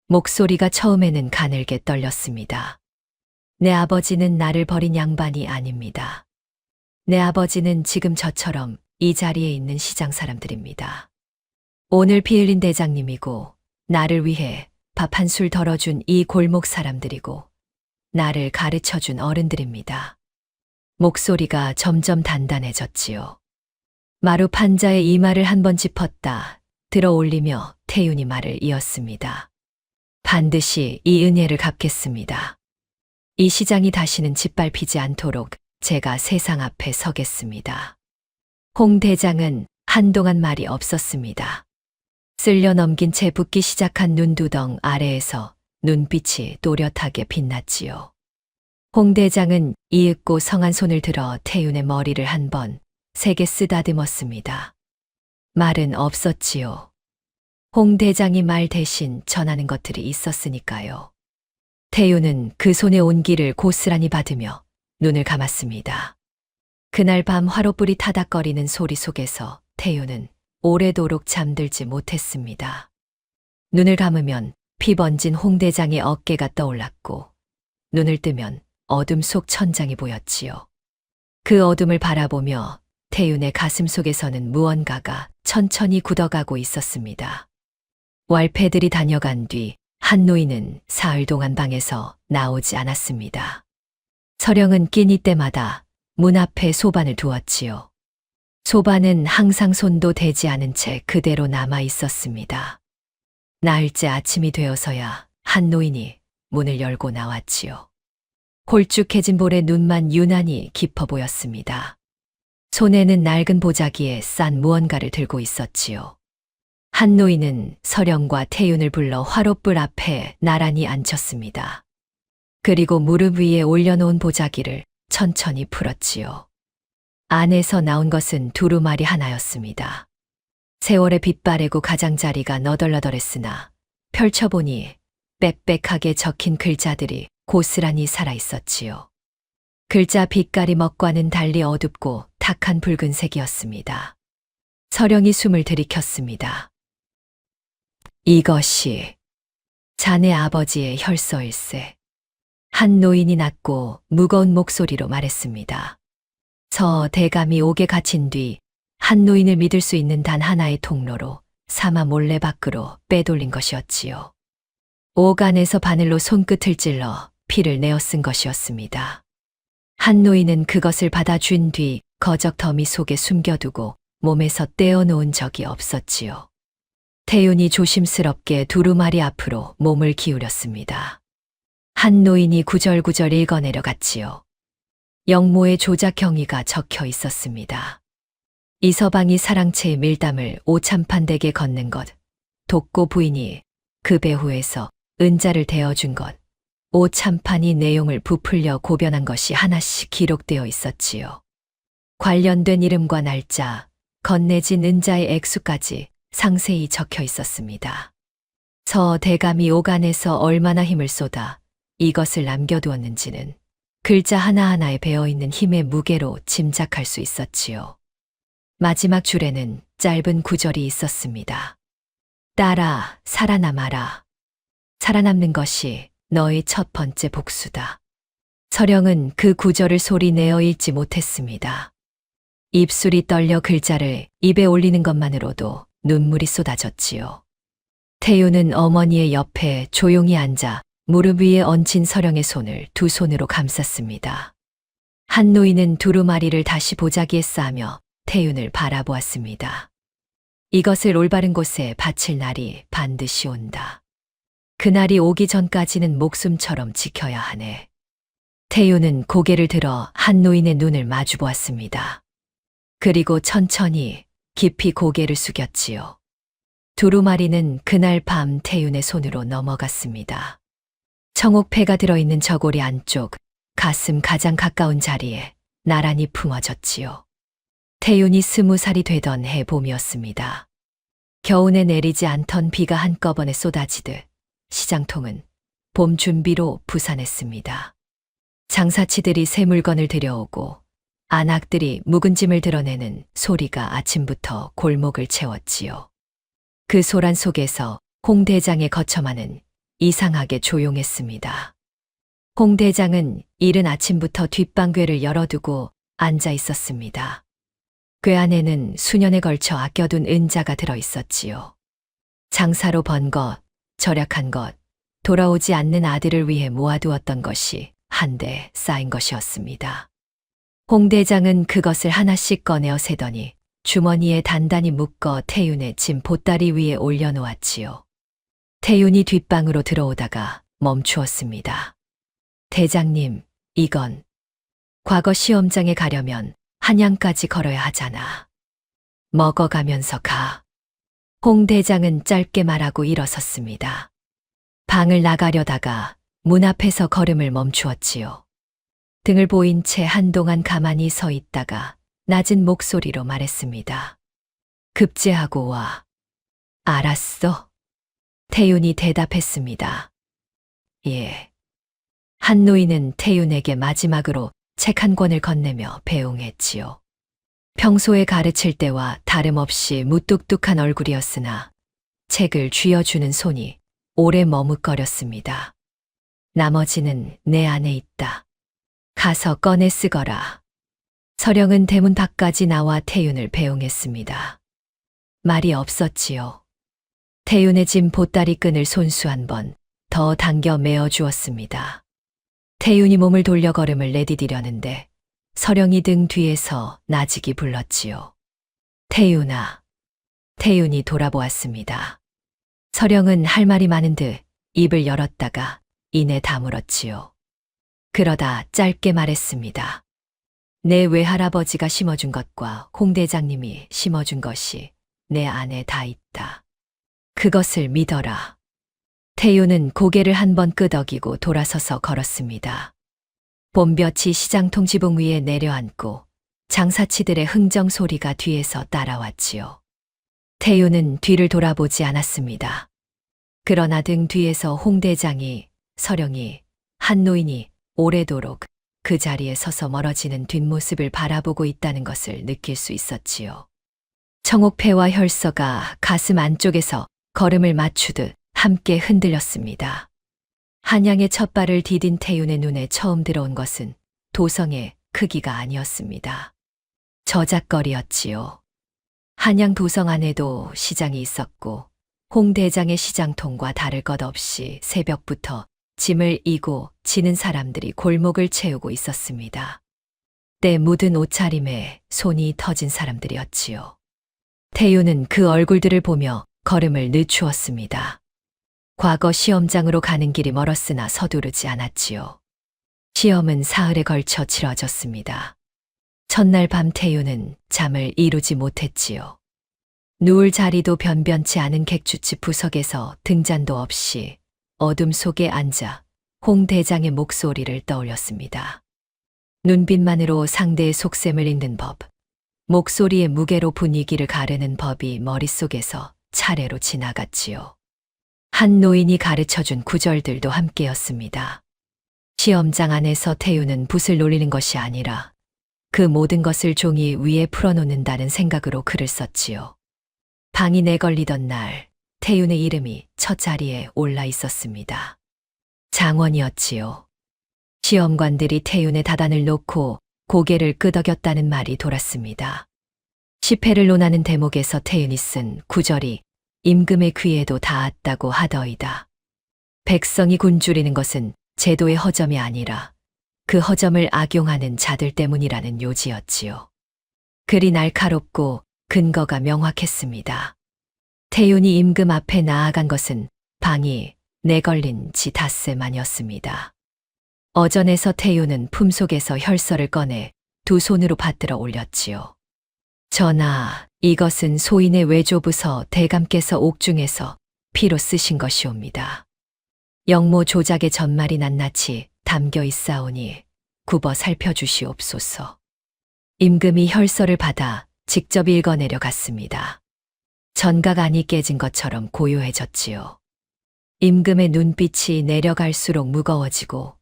목소리가 처음에는 가늘게 떨렸습니다. 내 아버지는 나를 버린 양반이 아닙니다. 내 아버지는 지금 저처럼 이 자리에 있는 시장 사람들입니다. 오늘 피 흘린 대장님이고 나를 위해 밥 한 술 덜어준 이 골목 사람들이고 나를 가르쳐준 어른들입니다. 목소리가 점점 단단해졌지요. 마루 판자의 이마를 한번 짚었다 들어 올리며 태윤이 말을 이었습니다. 반드시 이 은혜를 갚겠습니다. 이 시장이 다시는 짓밟히지 않도록 제가 세상 앞에 서겠습니다. 홍 대장은 한동안 말이 없었습니다. 쓸려 넘긴 채 붓기 시작한 눈두덩 아래에서 눈빛이 또렷하게 빛났지요. 홍 대장은 이윽고 성한 손을 들어 태윤의 머리를 한 번 세게 쓰다듬었습니다. 말은 없었지요. 홍 대장이 말 대신 전하는 것들이 있었으니까요. 태윤은 그 손의 온기를 고스란히 받으며 눈을 감았습니다. 그날 밤 화로불이 타닥거리는 소리 속에서 태윤은 오래도록 잠들지 못했습니다. 눈을 감으면 피 번진 홍 대장의 어깨가 떠올랐고 눈을 뜨면 어둠 속 천장이 보였지요. 그 어둠을 바라보며 태윤의 가슴 속에서는 무언가가 천천히 굳어가고 있었습니다. 왈패들이 다녀간 뒤 한 노인은 사흘 동안 방에서 나오지 않았습니다. 서령은 끼니 때마다 문 앞에 소반을 두었지요. 소반은 항상 손도 대지 않은 채 그대로 남아 있었습니다. 나흘째 아침이 되어서야 한 노인이 문을 열고 나왔지요. 홀쭉해진 볼에 눈만 유난히 깊어 보였습니다. 손에는 낡은 보자기에 싼 무언가를 들고 있었지요. 한 노인은 서령과 태윤을 불러 화롯불 앞에 나란히 앉혔습니다. 그리고 무릎 위에 올려놓은 보자기를 천천히 풀었지요. 안에서 나온 것은 두루마리 하나였습니다. 세월의 빛바래고 가장자리가 너덜너덜했으나 펼쳐보니 빽빽하게 적힌 글자들이 고스란히 살아있었지요. 글자 빛깔이 먹과는 달리 어둡고 탁한 붉은색이었습니다. 서령이 숨을 들이켰습니다. 이것이 자네 아버지의 혈서일세. 한 노인이 낮고 무거운 목소리로 말했습니다. 서 대감이 옥에 갇힌 뒤 한 노인을 믿을 수 있는 단 하나의 통로로 사마 몰래 밖으로 빼돌린 것이었지요. 옥 안에서 바늘로 손끝을 찔러 피를 내어 쓴 것이었습니다. 한 노인은 그것을 받아준 뒤 거적 더미 속에 숨겨두고 몸에서 떼어놓은 적이 없었지요. 태윤이 조심스럽게 두루마리 앞으로 몸을 기울였습니다. 한 노인이 구절구절 읽어내려갔지요. 영모의 조작 경위가 적혀 있었습니다. 이서방이 사랑채의 밀담을 오참판댁에 건넨 것, 독고 부인이 그 배후에서 은자를 대어준 것, 오참판이 내용을 부풀려 고변한 것이 하나씩 기록되어 있었지요. 관련된 이름과 날짜, 건네진 은자의 액수까지 상세히 적혀 있었습니다. 서 대감이 옥 안에서 얼마나 힘을 쏟아 이것을 남겨두었는지는 글자 하나하나에 배어있는 힘의 무게로 짐작할 수 있었지요. 마지막 줄에는 짧은 구절이 있었습니다. 딸아, 살아남아라. 살아남는 것이 너의 첫 번째 복수다. 서령은 그 구절을 소리내어 읽지 못했습니다. 입술이 떨려 글자를 입에 올리는 것만으로도 눈물이 쏟아졌지요. 태윤은 어머니의 옆에 조용히 앉아 무릎 위에 얹힌 서령의 손을 두 손으로 감쌌습니다. 한 노인은 두루마리를 다시 보자기에 싸며 태윤을 바라보았습니다. 이것을 올바른 곳에 바칠 날이 반드시 온다. 그날이 오기 전까지는 목숨처럼 지켜야 하네. 태윤은 고개를 들어 한 노인의 눈을 마주 보았습니다. 그리고 천천히 깊이 고개를 숙였지요. 두루마리는 그날 밤 태윤의 손으로 넘어갔습니다. 청옥패가 들어있는 저고리 안쪽 가슴 가장 가까운 자리에 나란히 품어졌지요. 태윤이 20살이 되던 해 봄이었습니다. 겨우내 내리지 않던 비가 한꺼번에 쏟아지듯 시장통은 봄 준비로 부산했습니다. 장사치들이 새 물건을 들여오고 안악들이 묵은 짐을 드러내는 소리가 아침부터 골목을 채웠지요. 그 소란 속에서 홍 대장의 거처만은 이상하게 조용했습니다. 홍 대장은 이른 아침부터 뒷방궤를 열어두고 앉아 있었습니다. 궤 안에는 수년에 걸쳐 아껴둔 은자가 들어있었지요. 장사로 번 것, 절약한 것, 돌아오지 않는 아들을 위해 모아두었던 것이 한데 쌓인 것이었습니다. 홍 대장은 그것을 하나씩 꺼내어 세더니 주머니에 단단히 묶어 태윤의 짐 보따리 위에 올려놓았지요. 태윤이 뒷방으로 들어오다가 멈추었습니다. 대장님, 이건 과거 시험장에 가려면 한양까지 걸어야 하잖아. 먹어가면서 가. 홍 대장은 짧게 말하고 일어섰습니다. 방을 나가려다가 문 앞에서 걸음을 멈추었지요. 등을 보인 채 한동안 가만히 서 있다가 낮은 목소리로 말했습니다. 급제하고 와. 알았어. 태윤이 대답했습니다. 예. 한 노인은 태윤에게 마지막으로 책 한 권을 건네며 배웅했지요. 평소에 가르칠 때와 다름없이 무뚝뚝한 얼굴이었으나 책을 쥐어주는 손이 오래 머뭇거렸습니다. 나머지는 내 안에 있다. 가서 꺼내 쓰거라. 서령은 대문 밖까지 나와 태윤을 배웅했습니다. 말이 없었지요. 태윤의 짐 보따리 끈을 손수 한 번 더 당겨 메어 주었습니다. 태윤이 몸을 돌려 걸음을 내디디려는데 서령이 등 뒤에서 나직이 불렀지요. 태윤아. 태윤이 돌아보았습니다. 서령은 할 말이 많은 듯 입을 열었다가 이내 다물었지요. 그러다 짧게 말했습니다. 내 외할아버지가 심어준 것과 홍 대장님이 심어준 것이 내 안에 다 있다. 그것을 믿어라. 태유는 고개를 한번 끄덕이고 돌아서서 걸었습니다. 봄볕이 시장통 지붕 위에 내려앉고 장사치들의 흥정 소리가 뒤에서 따라왔지요. 태유는 뒤를 돌아보지 않았습니다. 그러나 등 뒤에서 홍 대장이, 서령이, 한 노인이 오래도록 그 자리에 서서 멀어지는 뒷모습을 바라보고 있다는 것을 느낄 수 있었지요. 청옥패와 혈서가 가슴 안쪽에서 걸음을 맞추듯 함께 흔들렸습니다. 한양의 첫 발을 디딘 태윤의 눈에 처음 들어온 것은 도성의 크기가 아니었습니다. 저작거리였지요. 한양 도성 안에도 시장이 있었고 홍 대장의 시장통과 다를 것 없이 새벽부터 짐을 이고 지는 사람들이 골목을 채우고 있었습니다. 때 묻은 옷차림에 손이 터진 사람들이었지요. 태유는 그 얼굴들을 보며 걸음을 늦추었습니다. 과거 시험장으로 가는 길이 멀었으나 서두르지 않았지요. 시험은 사흘에 걸쳐 치러졌습니다. 첫날 밤 태유는 잠을 이루지 못했지요. 누울 자리도 변변치 않은 객주집 부석에서 등잔도 없이 어둠 속에 앉아 홍 대장의 목소리를 떠올렸습니다. 눈빛만으로 상대의 속셈을 읽는 법, 목소리의 무게로 분위기를 가르는 법이 머릿속에서 차례로 지나갔지요. 한 노인이 가르쳐준 구절들도 함께였습니다. 시험장 안에서 태유는 붓을 놀리는 것이 아니라 그 모든 것을 종이 위에 풀어놓는다는 생각으로 글을 썼지요. 방이 내걸리던 날 태윤의 이름이 첫 자리에 올라 있었습니다. 장원이었지요. 시험관들이 태윤의 다단을 놓고 고개를 끄덕였다는 말이 돌았습니다. 시패를 논하는 대목에서 태윤이 쓴 구절이 임금의 귀에도 닿았다고 하더이다. 백성이 굶주리는 것은 제도의 허점이 아니라 그 허점을 악용하는 자들 때문이라는 요지였지요. 글이 날카롭고 근거가 명확했습니다. 태윤이 임금 앞에 나아간 것은 방이 내걸린 지 닷새만이었습니다. 어전에서 태윤은 품속에서 혈서를 꺼내 두 손으로 받들어 올렸지요. 전하, 이것은 소인의 외조부서 대감께서 옥중에서 피로 쓰신 것이옵니다. 영모 조작의 전말이 낱낱이 담겨 있사오니 굽어 살펴주시옵소서. 임금이 혈서를 받아 직접 읽어내려 갔습니다. 전각 안이 깨진 것처럼 고요해졌지요. 임금의 눈빛이 내려갈수록 무거워지고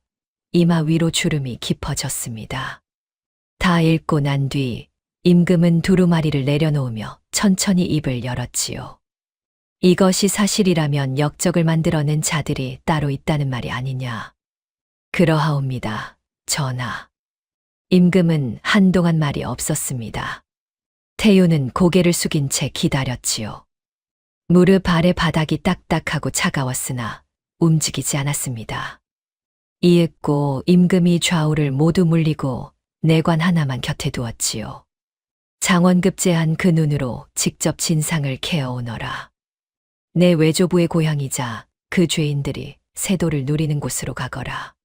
이마 위로 주름이 깊어졌습니다. 다 읽고 난 뒤 임금은 두루마리를 내려놓으며 천천히 입을 열었지요. 이것이 사실이라면 역적을 만들어낸 자들이 따로 있다는 말이 아니냐. 그러하옵니다, 전하. 임금은 한동안 말이 없었습니다. 태유는 고개를 숙인 채 기다렸지요. 무릎 아래 바닥이 딱딱하고 차가웠으나 움직이지 않았습니다. 이윽고 임금이 좌우를 모두 물리고 내관 하나만 곁에 두었지요. 장원급제한 그 눈으로 직접 진상을 캐어오너라. 내 외조부의 고향이자 그 죄인들이 세도를 누리는 곳으로 가거라.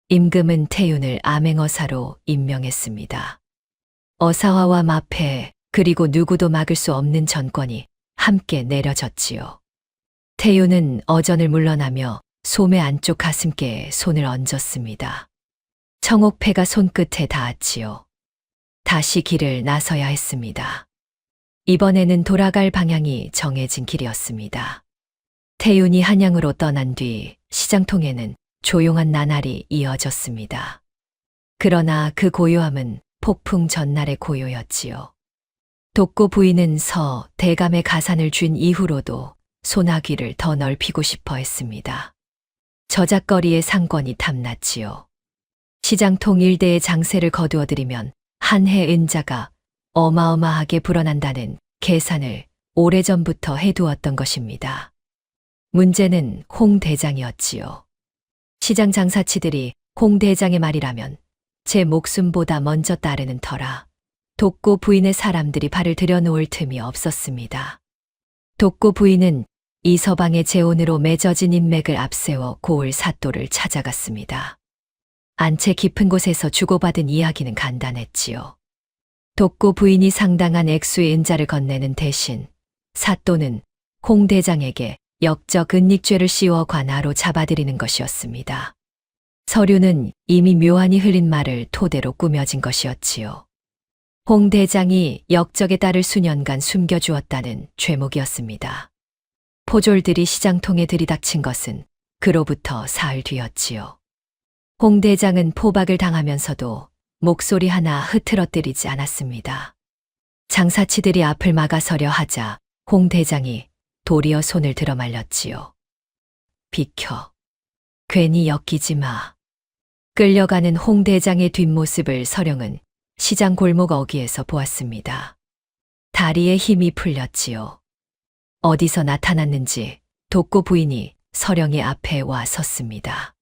임금은 태윤을 암행어사로 임명했습니다. 어사화와 마패 그리고 누구도 막을 수 없는 전권이 함께 내려졌지요. 태윤은 어전을 물러나며 소매 안쪽 가슴께에 손을 얹었습니다. 청옥패가 손끝에 닿았지요. 다시 길을 나서야 했습니다. 이번에는 돌아갈 방향이 정해진 길이었습니다. 태윤이 한양으로 떠난 뒤 시장통에는 조용한 나날이 이어졌습니다. 그러나 그 고요함은 폭풍 전날의 고요였지요. 독고 부인은 서 대감의 가산을 준 이후로도 소나귀를 더 넓히고 싶어 했습니다. 저작거리의 상권이 탐났지요. 시장통 일대의 장세를 거두어들이면 한 해 은자가 어마어마하게 불어난다는 계산을 오래전부터 해두었던 것입니다. 문제는 홍 대장이었지요. 시장 장사치들이 홍 대장의 말이라면 제 목숨보다 먼저 따르는 터라 독고 부인의 사람들이 발을 들여놓을 틈이 없었습니다. 독고 부인은 이 서방의 재혼으로 맺어진 인맥을 앞세워 고을 사또를 찾아갔습니다. 안채 깊은 곳에서 주고받은 이야기는 간단했지요. 독고 부인이 상당한 액수의 은자를 건네는 대신 사또는 홍 대장에게 역적 은닉죄를 씌워 관하로 잡아들이는 것이었습니다. 서류는 이미 묘한이 흘린 말을 토대로 꾸며진 것이었지요. 홍 대장이 역적의 딸을 수년간 숨겨주었다는 죄목이었습니다. 포졸들이 시장통에 들이닥친 것은 그로부터 사흘 뒤였지요. 홍 대장은 포박을 당하면서도 목소리 하나 흐트러뜨리지 않았습니다. 장사치들이 앞을 막아서려 하자 홍 대장이 도리어 손을 들어 말렸지요. 비켜. 괜히 엮이지 마. 끌려가는 홍 대장의 뒷모습을 서령은 시장 골목 어귀에서 보았습니다. 다리에 힘이 풀렸지요. 어디서 나타났는지 독고 부인이 서령의 앞에 와 섰습니다.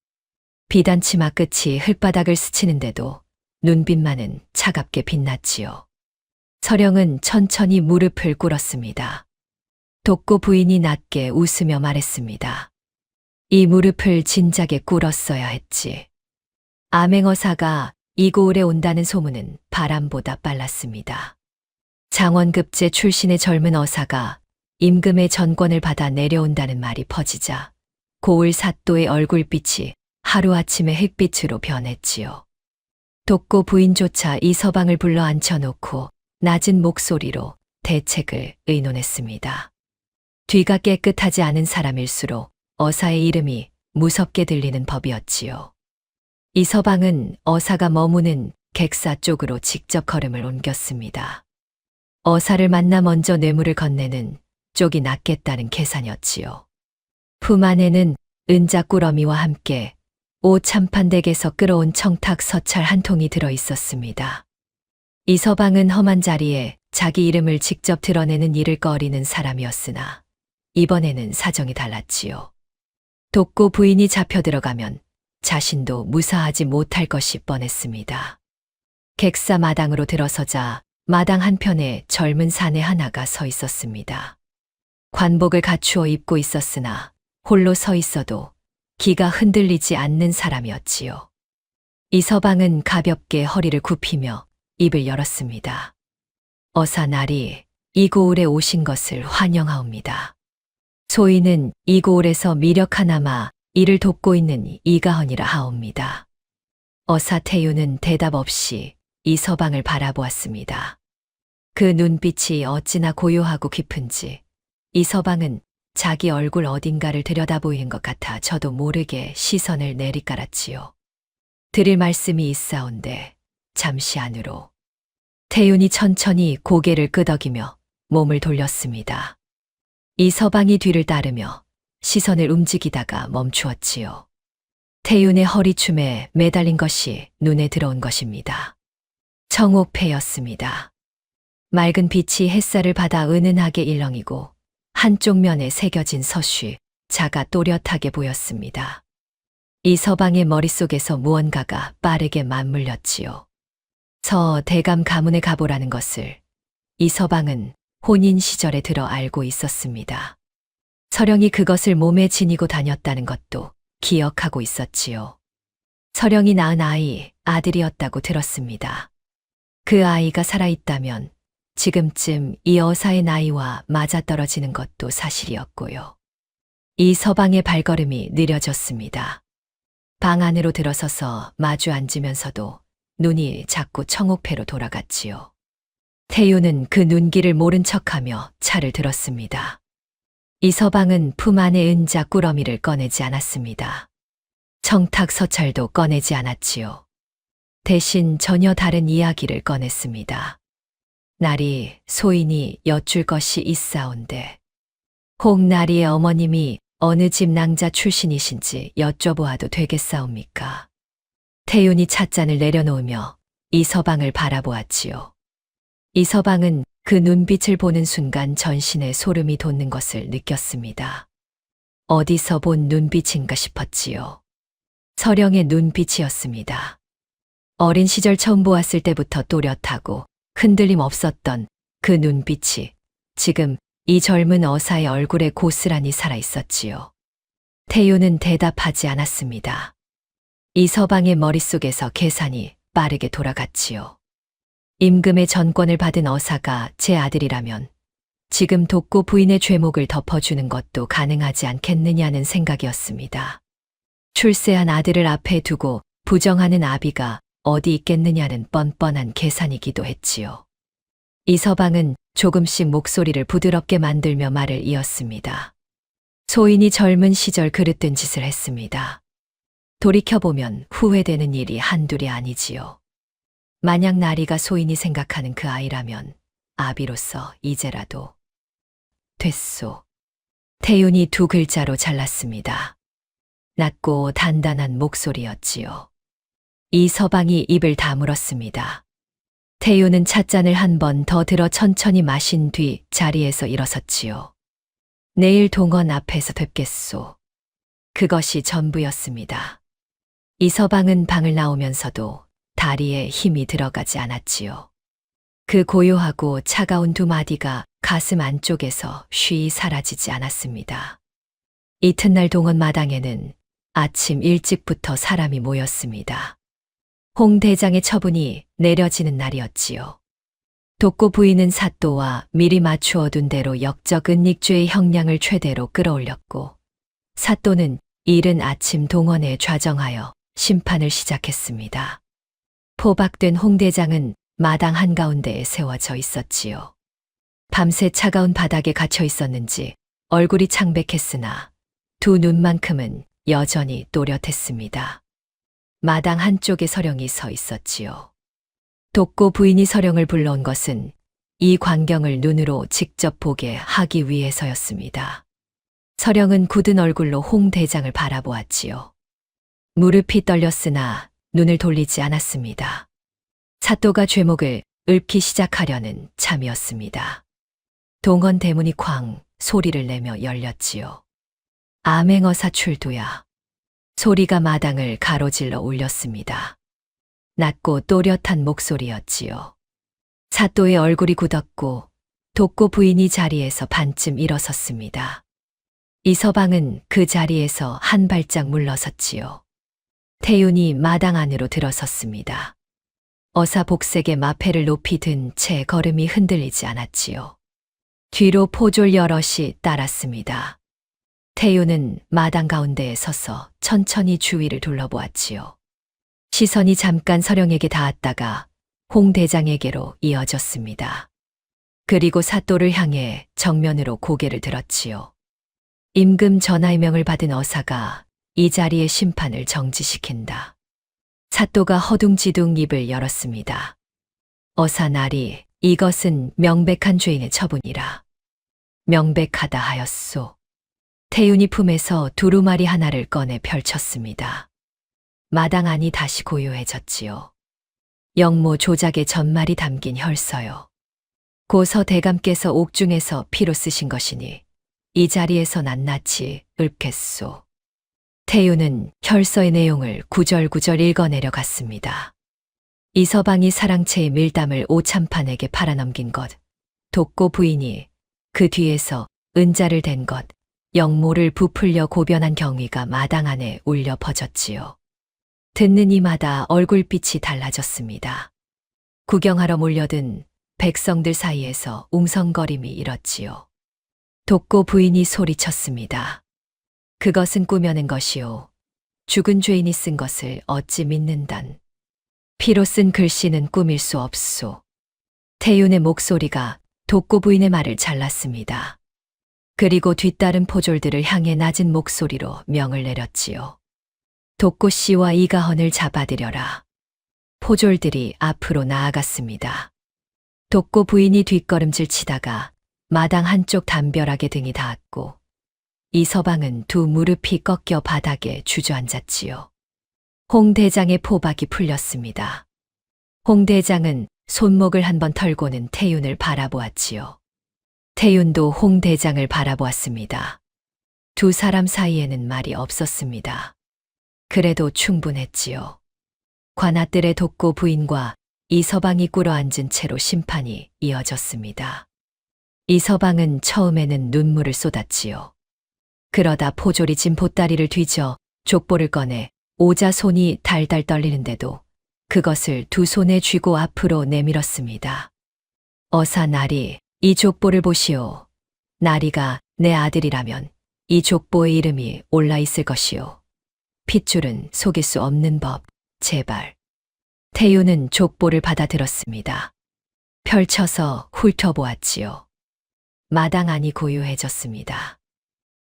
비단 치마 끝이 흙바닥을 스치는데도 눈빛만은 차갑게 빛났지요. 서령은 천천히 무릎을 꿇었습니다. 독고 부인이 낮게 웃으며 말했습니다. 이 무릎을 진작에 꿇었어야 했지. 암행어사가 이고을에 온다는 소문은 바람보다 빨랐습니다. 장원급제 출신의 젊은 어사가 임금의 전권을 받아 내려온다는 말이 퍼지자 고을 사또의 얼굴빛이 하루아침에 햇빛으로 변했지요. 독고 부인조차 이 서방을 불러 앉혀놓고 낮은 목소리로 대책을 의논했습니다. 뒤가 깨끗하지 않은 사람일수록 어사의 이름이 무섭게 들리는 법이었지요. 이 서방은 어사가 머무는 객사 쪽으로 직접 걸음을 옮겼습니다. 어사를 만나 먼저 뇌물을 건네는 쪽이 낫겠다는 계산이었지요. 품 안에는 은자꾸러미와 함께 오참판댁에서 끌어온 청탁 서찰 한 통이 들어 있었습니다. 이 서방은 험한 자리에 자기 이름을 직접 드러내는 일을 꺼리는 사람이었으나 이번에는 사정이 달랐지요. 독고 부인이 잡혀 들어가면 자신도 무사하지 못할 것이 뻔했습니다. 객사 마당으로 들어서자 마당 한편에 젊은 사내 하나가 서 있었습니다. 관복을 갖추어 입고 있었으나 홀로 서 있어도 기가 흔들리지 않는 사람이었지요. 이 서방은 가볍게 허리를 굽히며 입을 열었습니다. 어사날이 이 고을에 오신 것을 환영하옵니다. 소인은 이 고을에서 미력 하나마 이를 돕고 있는 이가헌이라 하옵니다. 어사 태유는 대답 없이 이 서방을 바라보았습니다. 그 눈빛이 어찌나 고요하고 깊은지 이 서방은 자기 얼굴 어딘가를 들여다보이는 것 같아 저도 모르게 시선을 내리깔았지요. 드릴 말씀이 있사온데 잠시 안으로. 태윤이 천천히 고개를 끄덕이며 몸을 돌렸습니다. 이 서방이 뒤를 따르며 시선을 움직이다가 멈추었지요. 태윤의 허리춤에 매달린 것이 눈에 들어온 것입니다. 청옥패였습니다. 맑은 빛이 햇살을 받아 은은하게 일렁이고 한쪽 면에 새겨진 서쉬, 자가 또렷하게 보였습니다. 이 서방의 머릿속에서 무언가가 빠르게 맞물렸지요. 서 대감 가문에 가보라는 것을 이 서방은 혼인 시절에 들어 알고 있었습니다. 서령이 그것을 몸에 지니고 다녔다는 것도 기억하고 있었지요. 서령이 낳은 아들이었다고 들었습니다. 그 아이가 살아있다면 지금쯤 이 어사의 나이와 맞아떨어지는 것도 사실이었고요. 이 서방의 발걸음이 느려졌습니다. 방 안으로 들어서서 마주 앉으면서도 눈이 자꾸 청옥패로 돌아갔지요. 태유는 그 눈길을 모른 척하며 차를 들었습니다. 이 서방은 품 안의 은자 꾸러미를 꺼내지 않았습니다. 청탁 서찰도 꺼내지 않았지요. 대신 전혀 다른 이야기를 꺼냈습니다. 나리 소인이 여쭐 것이 있사온데 홍나리의 어머님이 어느 집 낭자 출신이신지 여쭤보아도 되겠사옵니까? 태윤이 찻잔을 내려놓으며 이 서방을 바라보았지요. 이 서방은 그 눈빛을 보는 순간 전신에 소름이 돋는 것을 느꼈습니다. 어디서 본 눈빛인가 싶었지요. 서령의 눈빛이었습니다. 어린 시절 처음 보았을 때부터 또렷하고 흔들림 없었던 그 눈빛이 지금 이 젊은 어사의 얼굴에 고스란히 살아있었지요. 태유는 대답하지 않았습니다. 이 서방의 머릿속에서 계산이 빠르게 돌아갔지요. 임금의 전권을 받은 어사가 제 아들이라면 지금 독고 부인의 죄목을 덮어주는 것도 가능하지 않겠느냐는 생각이었습니다. 출세한 아들을 앞에 두고 부정하는 아비가 어디 있겠느냐는 뻔뻔한 계산이기도 했지요. 이서방은 조금씩 목소리를 부드럽게 만들며 말을 이었습니다. 소인이 젊은 시절 그릇된 짓을 했습니다. 돌이켜보면 후회되는 일이 한둘이 아니지요. 만약 나리가 소인이 생각하는 그 아이라면 아비로서 이제라도 됐소. 태윤이 두 글자로 잘랐습니다. 낮고 단단한 목소리였지요. 이서방이 입을 다물었습니다. 태윤은 찻잔을 한 번 더 들어 천천히 마신 뒤 자리에서 일어섰지요. 내일 동원 앞에서 뵙겠소. 그것이 전부였습니다. 이서방은 방을 나오면서도 다리에 힘이 들어가지 않았지요. 그 고요하고 차가운 두 마디가 가슴 안쪽에서 쉬이 사라지지 않았습니다. 이튿날 동원 마당에는 아침 일찍부터 사람이 모였습니다. 홍 대장의 처분이 내려지는 날이었지요. 독고 부인은 사또와 미리 맞추어둔 대로 역적 은닉죄의 형량을 최대로 끌어올렸고, 사또는 이른 아침 동원에 좌정하여 심판을 시작했습니다. 포박된 홍 대장은 마당 한가운데에 세워져 있었지요. 밤새 차가운 바닥에 갇혀 있었는지 얼굴이 창백했으나 두 눈만큼은 여전히 또렷했습니다. 마당 한쪽에 서령이 서 있었지요. 독고 부인이 서령을 불러온 것은 이 광경을 눈으로 직접 보게 하기 위해서였습니다. 서령은 굳은 얼굴로 홍 대장을 바라보았지요. 무릎이 떨렸으나 눈을 돌리지 않았습니다. 사또가 죄목을 읊기 시작하려는 참이었습니다. 동원 대문이 쾅 소리를 내며 열렸지요. 암행어사 출두야. 소리가 마당을 가로질러 울렸습니다. 낮고 또렷한 목소리였지요. 사또의 얼굴이 굳었고 독고 부인이 자리에서 반쯤 일어섰습니다. 이서방은 그 자리에서 한 발짝 물러섰지요. 태윤이 마당 안으로 들어섰습니다. 어사복색의 마패를 높이 든 채 걸음이 흔들리지 않았지요. 뒤로 포졸 여럿이 따랐습니다. 태윤은 마당 가운데에 서서 천천히 주위를 둘러보았지요. 시선이 잠깐 서령에게 닿았다가 홍 대장에게로 이어졌습니다. 그리고 사또를 향해 정면으로 고개를 들었지요. 임금 전하의 명을 받은 어사가 이 자리의 심판을 정지시킨다. 사또가 허둥지둥 입을 열었습니다. 어사 나리, 이것은 명백한 죄인의 처분이라. 명백하다 하였소. 태윤이 품에서 두루마리 하나를 꺼내 펼쳤습니다. 마당 안이 다시 고요해졌지요. 영모 조작의 전말이 담긴 혈서요. 고서 대감께서 옥중에서 피로 쓰신 것이니 이 자리에서 낱낱이 읊겠소. 태윤은 혈서의 내용을 구절구절 읽어내려 갔습니다. 이서방이 사랑채의 밀담을 오참판에게 팔아넘긴 것, 독고 부인이 그 뒤에서 은자를 댄 것, 영모를 부풀려 고변한 경위가 마당 안에 울려 퍼졌지요. 듣는 이마다 얼굴빛이 달라졌습니다. 구경하러 몰려든 백성들 사이에서 웅성거림이 일었지요. 독고 부인이 소리쳤습니다. 그것은 꾸며낸 것이요. 죽은 죄인이 쓴 것을 어찌 믿는단. 피로 쓴 글씨는 꾸밀 수 없소. 태윤의 목소리가 독고 부인의 말을 잘랐습니다. 그리고 뒤따른 포졸들을 향해 낮은 목소리로 명을 내렸지요. 독고 씨와 이가헌을 잡아들여라. 포졸들이 앞으로 나아갔습니다. 독고 부인이 뒷걸음질 치다가 마당 한쪽 담벼락에 등이 닿았고 이서방은 두 무릎이 꺾여 바닥에 주저앉았지요. 홍 대장의 포박이 풀렸습니다. 홍 대장은 손목을 한번 털고는 태윤을 바라보았지요. 태윤도 홍 대장을 바라보았습니다. 두 사람 사이에는 말이 없었습니다. 그래도 충분했지요. 관아들의 독고 부인과 이서방이 꿇어앉은 채로 심판이 이어졌습니다. 이서방은 처음에는 눈물을 쏟았지요. 그러다 포졸이 진 보따리를 뒤져 족보를 꺼내 오자 손이 달달 떨리는데도 그것을 두 손에 쥐고 앞으로 내밀었습니다. 어사 나리, 이 족보를 보시오. 나리가 내 아들이라면 이 족보의 이름이 올라 있을 것이오. 핏줄은 속일 수 없는 법, 제발. 태유는 족보를 받아들었습니다. 펼쳐서 훑어보았지요. 마당 안이 고요해졌습니다.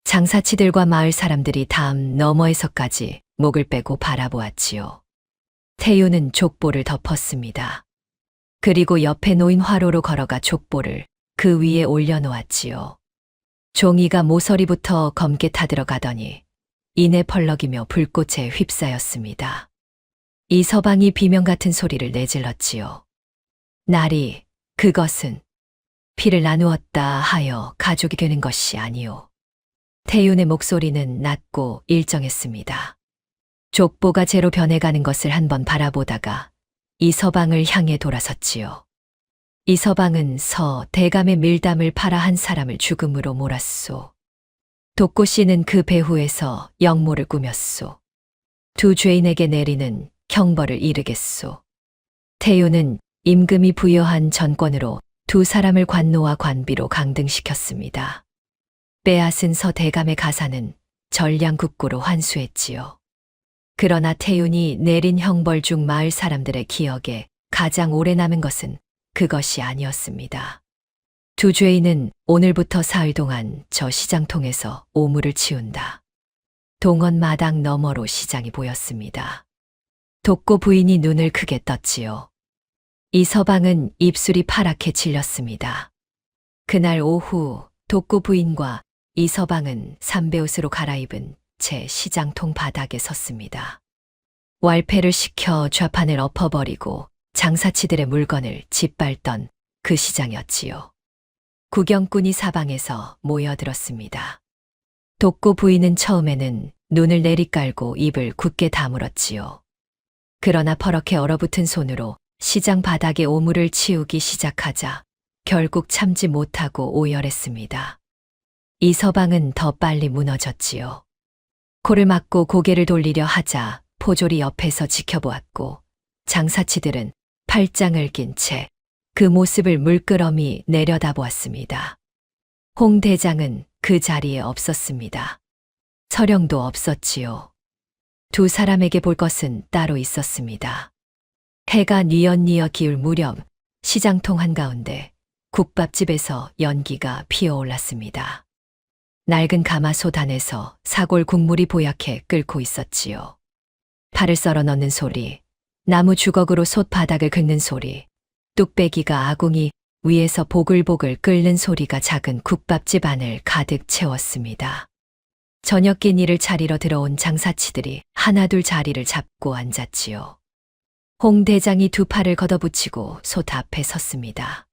장사치들과 마을 사람들이 담 너머에서까지 목을 빼고 바라보았지요. 태유는 족보를 덮었습니다. 그리고 옆에 놓인 화로로 걸어가 족보를 그 위에 올려놓았지요. 종이가 모서리부터 검게 타들어가더니 이내 펄럭이며 불꽃에 휩싸였습니다. 이 서방이 비명 같은 소리를 내질렀지요. 나리, 그것은 피를 나누었다 하여 가족이 되는 것이 아니오. 태윤의 목소리는 낮고 일정했습니다. 족보가 재로 변해가는 것을 한번 바라보다가 이 서방을 향해 돌아섰지요. 이 서방은 서 대감의 밀담을 팔아 한 사람을 죽음으로 몰았소. 독고 씨는 그 배후에서 역모를 꾸몄소. 두 죄인에게 내리는 형벌을 이르겠소. 태유는 임금이 부여한 전권으로 두 사람을 관노와 관비로 강등시켰습니다. 빼앗은 서 대감의 가사는 전량국고로 환수했지요. 그러나 태윤이 내린 형벌 중 마을 사람들의 기억에 가장 오래 남은 것은 그것이 아니었습니다. 두 죄인은 오늘부터 사흘 동안 저 시장통에서 오물을 치운다. 동원 마당 너머로 시장이 보였습니다. 독고 부인이 눈을 크게 떴지요. 이 서방은 입술이 파랗게 질렸습니다. 그날 오후 독고 부인과 이 서방은 삼배옷으로 갈아입은 채 시장통 바닥에 섰습니다. 왈패를 시켜 좌판을 엎어버리고 장사치들의 물건을 짓밟던 그 시장이었지요. 구경꾼이 사방에서 모여들었습니다. 독고 부인은 처음에는 눈을 내리깔고 입을 굳게 다물었지요. 그러나 퍼렇게 얼어붙은 손으로 시장 바닥에 오물을 치우기 시작하자 결국 참지 못하고 오열했습니다. 이 서방은 더 빨리 무너졌지요. 코를 막고 고개를 돌리려 하자 포졸이 옆에서 지켜보았고 장사치들은 팔짱을 낀 채 그 모습을 물끄러미 내려다보았습니다. 홍 대장은 그 자리에 없었습니다. 서령도 없었지요. 두 사람에게 볼 것은 따로 있었습니다. 해가 뉘엿뉘엿 기울 무렵 시장통 한가운데 국밥집에서 연기가 피어올랐습니다. 낡은 가마솥 안에서 사골 국물이 보약해 끓고 있었지요. 파를 썰어 넣는 소리, 나무 주걱으로 솥 바닥을 긁는 소리, 뚝배기가 아궁이 위에서 보글보글 끓는 소리가 작은 국밥집 안을 가득 채웠습니다. 저녁 끼니를 차리러 들어온 장사치들이 하나둘 자리를 잡고 앉았지요. 홍 대장이 두 팔을 걷어붙이고 솥 앞에 섰습니다.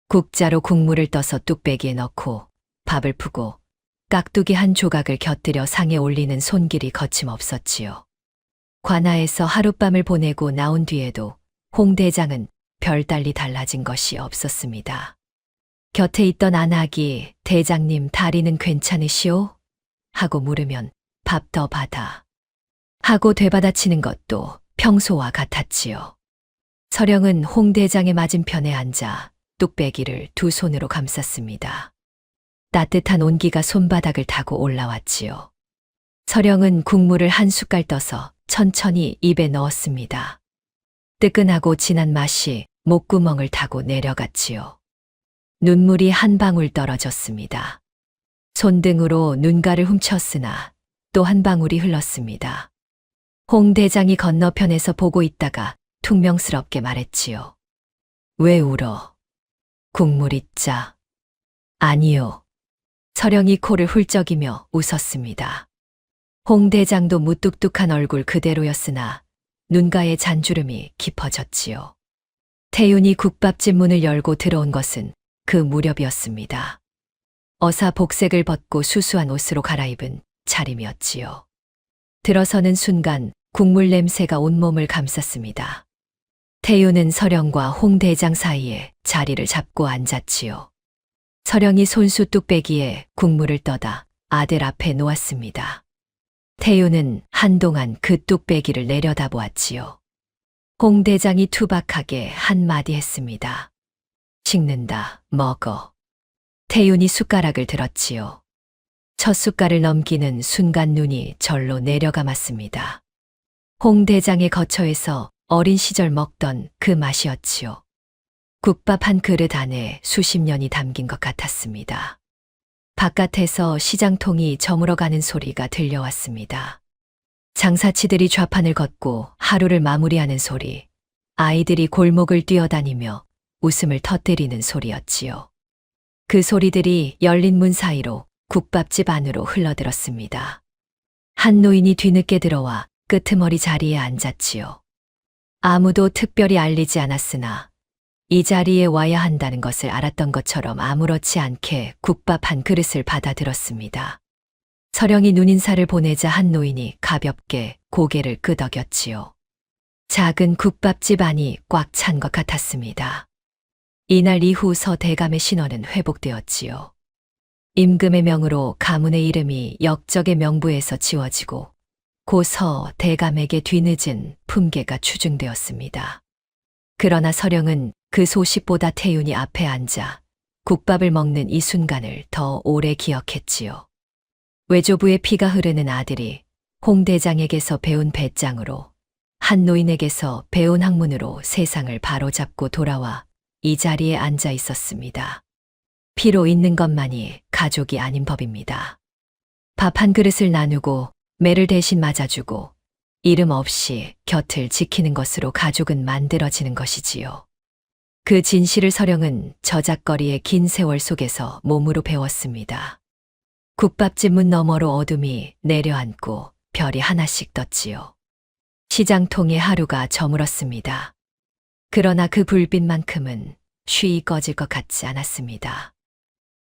국자로 국물을 떠서 뚝배기에 넣고 밥을 푸고 깍두기 한 조각을 곁들여 상에 올리는 손길이 거침없었지요. 관아에서 하룻밤을 보내고 나온 뒤에도 홍 대장은 별달리 달라진 것이 없었습니다. 곁에 있던 안학이 대장님 다리는 괜찮으시오? 하고 물으면 밥 더 받아. 하고 되받아치는 것도 평소와 같았지요. 서령은 홍 대장의 맞은편에 앉아 뚝배기를 두 손으로 감쌌습니다. 따뜻한 온기가 손바닥을 타고 올라왔지요. 서령은 국물을 한 숟갈 떠서 천천히 입에 넣었습니다. 뜨끈하고 진한 맛이 목구멍을 타고 내려갔지요. 눈물이 한 방울 떨어졌습니다. 손등으로 눈가를 훔쳤으나 또 한 방울이 흘렀습니다. 홍 대장이 건너편에서 보고 있다가 퉁명스럽게 말했지요. 왜 울어? 국물이 짜. 아니요. 서령이 코를 훌쩍이며 웃었습니다. 홍 대장도 무뚝뚝한 얼굴 그대로였으나 눈가에 잔주름이 깊어졌지요. 태윤이 국밥집 문을 열고 들어온 것은 그 무렵이었습니다. 어사 복색을 벗고 수수한 옷으로 갈아입은 차림이었지요. 들어서는 순간 국물 냄새가 온몸을 감쌌습니다. 태윤은 서령과 홍 대장 사이에 자리를 잡고 앉았지요. 서령이 손수 뚝배기에 국물을 떠다 아들 앞에 놓았습니다. 태윤은 한동안 그 뚝배기를 내려다보았지요. 홍 대장이 투박하게 한마디 했습니다. 식는다, 먹어. 태윤이 숟가락을 들었지요. 첫 숟갈을 넘기는 순간 눈이 절로 내려감았습니다. 홍 대장의 거처에서 어린 시절 먹던 그 맛이었지요. 국밥 한 그릇 안에 수십 년이 담긴 것 같았습니다. 바깥에서 시장통이 저물어가는 소리가 들려왔습니다. 장사치들이 좌판을 걷고 하루를 마무리하는 소리, 아이들이 골목을 뛰어다니며 웃음을 터뜨리는 소리였지요. 그 소리들이 열린 문 사이로 국밥집 안으로 흘러들었습니다. 한 노인이 뒤늦게 들어와 끄트머리 자리에 앉았지요. 아무도 특별히 알리지 않았으나 이 자리에 와야 한다는 것을 알았던 것처럼 아무렇지 않게 국밥 한 그릇을 받아들었습니다. 서령이 눈인사를 보내자 한 노인이 가볍게 고개를 끄덕였지요. 작은 국밥집 안이 꽉 찬 것 같았습니다. 이날 이후 서 대감의 신원은 회복되었지요. 임금의 명으로 가문의 이름이 역적의 명부에서 지워지고 고 서 대감에게 뒤늦은 품계가 추증되었습니다. 그러나 서령은 그 소식보다 태윤이 앞에 앉아 국밥을 먹는 이 순간을 더 오래 기억했지요. 외조부의 피가 흐르는 아들이 홍 대장에게서 배운 배짱으로 한 노인에게서 배운 학문으로 세상을 바로잡고 돌아와 이 자리에 앉아 있었습니다. 피로 있는 것만이 가족이 아닌 법입니다. 밥 한 그릇을 나누고 매를 대신 맞아주고 이름 없이 곁을 지키는 것으로 가족은 만들어지는 것이지요. 그 진실을 서령은 저작거리의 긴 세월 속에서 몸으로 배웠습니다. 국밥집 문 너머로 어둠이 내려앉고 별이 하나씩 떴지요. 시장통의 하루가 저물었습니다. 그러나 그 불빛만큼은 쉬이 꺼질 것 같지 않았습니다.